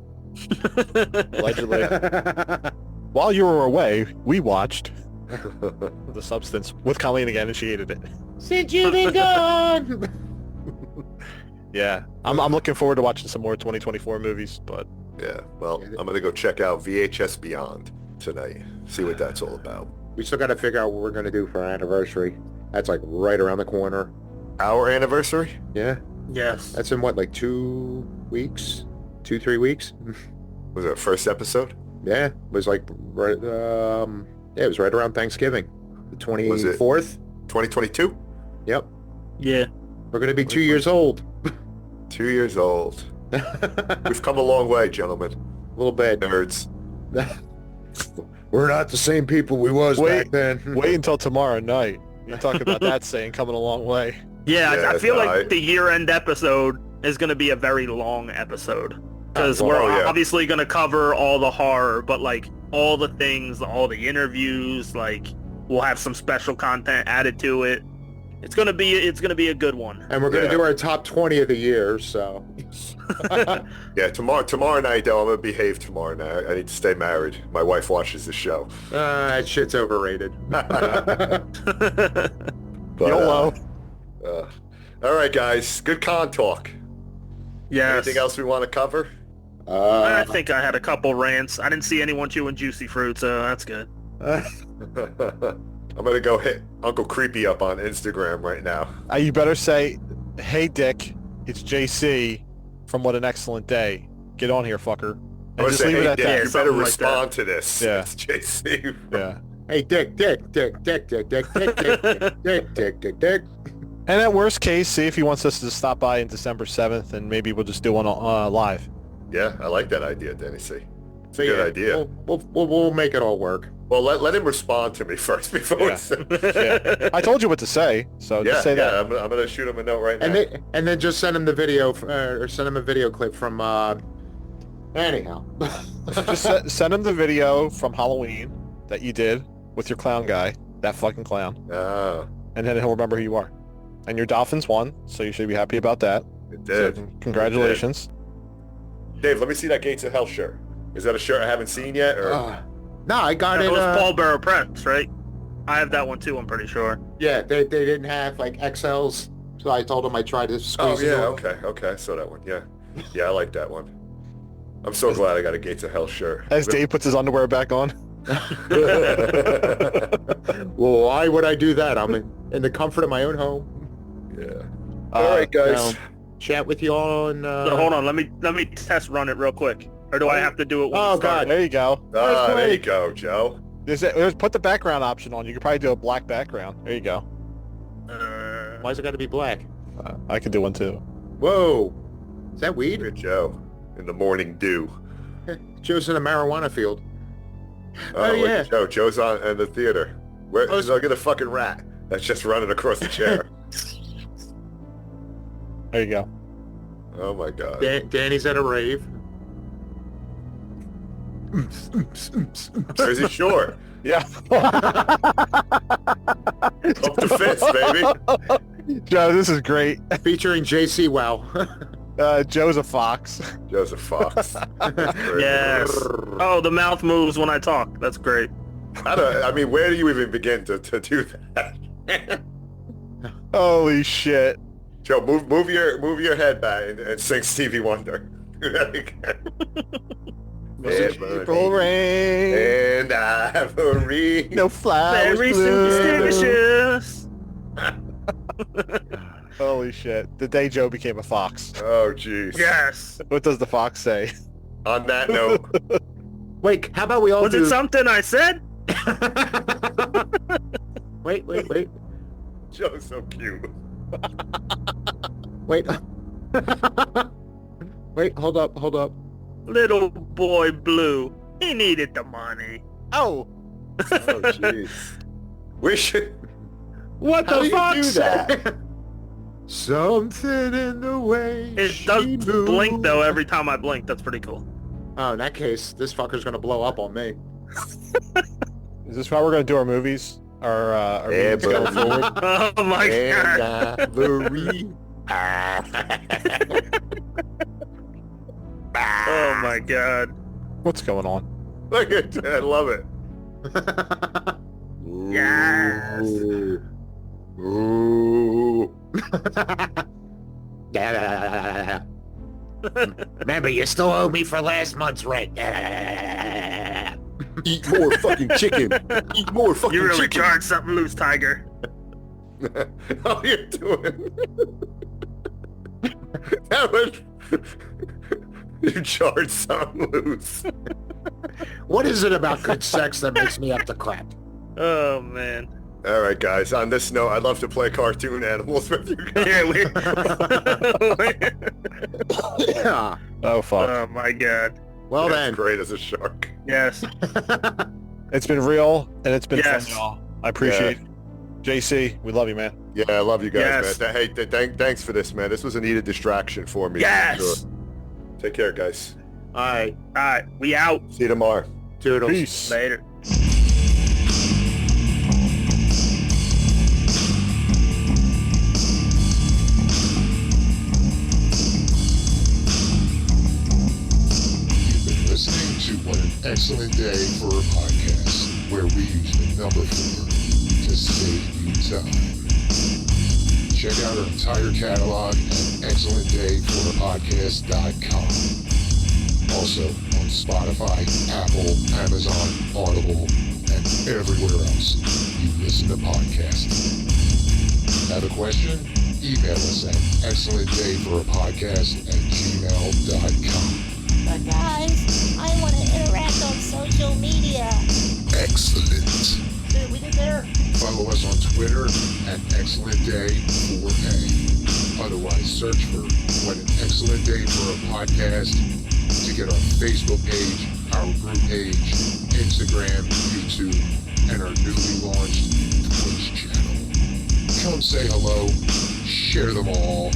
[SPEAKER 7] Allegedly. While you were away, we watched The Substance with Colleen again, and she hated it.
[SPEAKER 1] Since you've been gone.
[SPEAKER 7] Yeah, I'm looking forward to watching some more 2024 movies, but...
[SPEAKER 6] Yeah, well, I'm going to go check out VHS Beyond tonight, see what that's all about.
[SPEAKER 1] We still got to figure out what we're going to do for our anniversary. That's like right around the corner.
[SPEAKER 6] Our anniversary?
[SPEAKER 1] Yeah.
[SPEAKER 8] Yes.
[SPEAKER 1] That's in what, like 2 weeks? 2-3 weeks?
[SPEAKER 6] Was it our first episode?
[SPEAKER 1] Yeah, it was like, right, it was right around Thanksgiving. The 24th?
[SPEAKER 6] 2022?
[SPEAKER 1] Yep.
[SPEAKER 8] Yeah.
[SPEAKER 1] We're going to be 2 years old.
[SPEAKER 6] 2 years old. We've come a long way, gentlemen.
[SPEAKER 1] A little bit.
[SPEAKER 6] Nerds.
[SPEAKER 1] We're not the same people we was back then.
[SPEAKER 7] Wait until tomorrow night. You talk about that saying coming a long way.
[SPEAKER 8] Yeah, I feel like the year-end episode is going to be a very long episode. Because we're obviously going to cover all the horror, but like all the things, all the interviews, like we'll have some special content added to it. It's gonna be a good one.
[SPEAKER 1] And we're gonna do our top 20 of the year, so.
[SPEAKER 6] Yeah, tomorrow night though, I'm gonna behave tomorrow night. I need to stay married. My wife watches the show.
[SPEAKER 1] That shit's overrated.
[SPEAKER 7] YOLO.
[SPEAKER 6] All right, guys. Good con talk.
[SPEAKER 8] Yeah.
[SPEAKER 6] Anything else we want to cover?
[SPEAKER 8] I think I had a couple rants. I didn't see anyone chewing juicy fruit, so that's good.
[SPEAKER 6] I'm gonna go hit Uncle Creepy up on Instagram right now.
[SPEAKER 7] You better say, "Hey Dick, it's JC from What an Excellent Day. Get on here, fucker." And just leave it at that.
[SPEAKER 6] You better respond to this.
[SPEAKER 7] Yeah.
[SPEAKER 6] It's JC.
[SPEAKER 7] Yeah.
[SPEAKER 1] Hey, Dick.
[SPEAKER 7] And at worst case, see if he wants us to stop by on December 7th, and maybe we'll just do one live.
[SPEAKER 6] Yeah, I like that idea, Denny C. It's a good idea.
[SPEAKER 1] We'll make it all work.
[SPEAKER 6] Well, let him respond to me first before we say.
[SPEAKER 7] Yeah. I told you what to say, so just say that.
[SPEAKER 6] I'm gonna shoot him a note right now.
[SPEAKER 1] And then just send him the video, or send him a video clip from. Anyhow,
[SPEAKER 7] just send him the video from Halloween that you did with your clown guy, that fucking clown.
[SPEAKER 6] Oh.
[SPEAKER 7] And then he'll remember who you are. And your Dolphins won, so you should be happy about that.
[SPEAKER 6] It did.
[SPEAKER 7] So, congratulations.
[SPEAKER 6] It did. Dave, let me see that Gates of Hell shirt. Is that a shirt I haven't seen yet, or?
[SPEAKER 1] No, I got it.
[SPEAKER 8] It was Paul Bearer Press, right? I have that one too, I'm pretty sure.
[SPEAKER 1] Yeah, they didn't have like XLs, so I told them I tried to squeeze it.
[SPEAKER 6] Oh, yeah, okay, I saw that one, yeah. Yeah, I like that one. I'm so glad I got a Gates of Hell shirt.
[SPEAKER 7] As Dave puts his underwear back on.
[SPEAKER 1] Well, why would I do that? I'm in the comfort of my own home.
[SPEAKER 6] Yeah. All right, guys.
[SPEAKER 1] Chat with you all on...
[SPEAKER 8] So hold on, let me test run it real quick. Or do I have to do it when
[SPEAKER 1] Oh,
[SPEAKER 8] we start?
[SPEAKER 1] God.
[SPEAKER 7] There you go.
[SPEAKER 6] There you go, Joe.
[SPEAKER 7] Put the background option on. You could probably do a black background. There you go.
[SPEAKER 1] Why's it got to be black?
[SPEAKER 7] I could do one too.
[SPEAKER 1] Whoa. Is that weed?
[SPEAKER 6] Look at Joe in the morning dew.
[SPEAKER 1] Joe's in a marijuana field.
[SPEAKER 6] Oh, look
[SPEAKER 1] yeah.
[SPEAKER 6] at Joe. Joe's in the theater. Look at the fucking rat that's just running across the chair.
[SPEAKER 7] There you go.
[SPEAKER 6] Oh my God.
[SPEAKER 1] Danny's at a rave.
[SPEAKER 6] Jersey Shore.
[SPEAKER 7] Yeah.
[SPEAKER 6] Up to fist, baby.
[SPEAKER 7] Joe, this is great.
[SPEAKER 1] Featuring JC Wow.
[SPEAKER 7] Joe's a fox.
[SPEAKER 6] Joe's a fox.
[SPEAKER 8] Yes. Oh, the mouth moves when I talk. That's great.
[SPEAKER 6] I mean, where do you even begin to do that?
[SPEAKER 7] Holy shit.
[SPEAKER 6] Joe, move your head back and sing Stevie Wonder.
[SPEAKER 7] April rain.
[SPEAKER 6] And Ivory.
[SPEAKER 7] No flowers
[SPEAKER 8] Very
[SPEAKER 7] bloom.
[SPEAKER 8] superstitious.
[SPEAKER 7] Holy shit. The day Joe became a fox.
[SPEAKER 6] Oh, jeez.
[SPEAKER 8] Yes.
[SPEAKER 7] What does the fox say?
[SPEAKER 6] On that note.
[SPEAKER 1] Wait, how about we all
[SPEAKER 8] Was it something I said?
[SPEAKER 1] Wait.
[SPEAKER 6] Joe's so cute.
[SPEAKER 1] Wait. Wait, hold up.
[SPEAKER 8] Little boy Blue. He needed the money.
[SPEAKER 7] Oh.
[SPEAKER 6] Oh, jeez. We should...
[SPEAKER 1] What
[SPEAKER 6] How
[SPEAKER 1] the
[SPEAKER 6] do
[SPEAKER 1] fuck?
[SPEAKER 6] you do that?
[SPEAKER 1] Something in the way
[SPEAKER 8] It
[SPEAKER 1] she
[SPEAKER 8] does
[SPEAKER 1] moves.
[SPEAKER 8] blink though every time I blink. That's pretty cool.
[SPEAKER 1] Oh, in that case, this fucker's gonna blow up on me.
[SPEAKER 7] Is this how we're going to do our movies? Our meetings going forward?
[SPEAKER 8] Oh my god.
[SPEAKER 1] Ivory.
[SPEAKER 8] Oh my god.
[SPEAKER 7] What's going on?
[SPEAKER 6] Look at that. I love it.
[SPEAKER 8] Yes.
[SPEAKER 6] Ooh.
[SPEAKER 1] Remember, you still owe me for last month's rent.
[SPEAKER 6] Eat more fucking chicken. Eat more fucking
[SPEAKER 8] You really
[SPEAKER 6] chicken.
[SPEAKER 8] charged something loose, Tiger.
[SPEAKER 6] How you doing? That was... You charge something loose.
[SPEAKER 1] What is it about good sex that makes me up to clap?
[SPEAKER 8] Oh man.
[SPEAKER 6] All right, guys. On this note, I'd love to play cartoon animals with you guys.
[SPEAKER 8] Yeah,
[SPEAKER 1] Yeah.
[SPEAKER 7] Oh, fuck.
[SPEAKER 8] oh my god.
[SPEAKER 1] Well
[SPEAKER 6] Yeah,
[SPEAKER 1] then.
[SPEAKER 6] it's great as a shark.
[SPEAKER 8] Yes.
[SPEAKER 7] It's been real, and it's been
[SPEAKER 8] Yes.
[SPEAKER 7] fun, y'all. I appreciate it. JC, we love you, man.
[SPEAKER 6] Yeah, I love you guys,
[SPEAKER 8] Yes.
[SPEAKER 6] man. Hey, thanks for this, man. This was a needed distraction for me.
[SPEAKER 8] Yes.
[SPEAKER 6] For sure. Take care, guys.
[SPEAKER 1] All right.
[SPEAKER 8] All right, we out.
[SPEAKER 6] See you tomorrow.
[SPEAKER 1] Toodles.
[SPEAKER 7] Peace.
[SPEAKER 8] Later.
[SPEAKER 5] You've been listening to What an Excellent Day for a Podcast, where we use the number 4 to save you time. Check out our entire catalog at excellentdayforapodcast.com. Also on Spotify, Apple, Amazon, Audible, and everywhere else you listen to podcasts. Have a question? Email us at excellentdayforapodcast@gmail.com.
[SPEAKER 9] But guys, I want to interact on social media.
[SPEAKER 5] Excellent.
[SPEAKER 9] See what we did there?
[SPEAKER 5] Follow us on Twitter at ExcellentDay4A. Otherwise, search for What an Excellent Day for a Podcast to get our Facebook page, our group page, Instagram, YouTube, and our newly launched Twitch channel. Come say hello, share them all,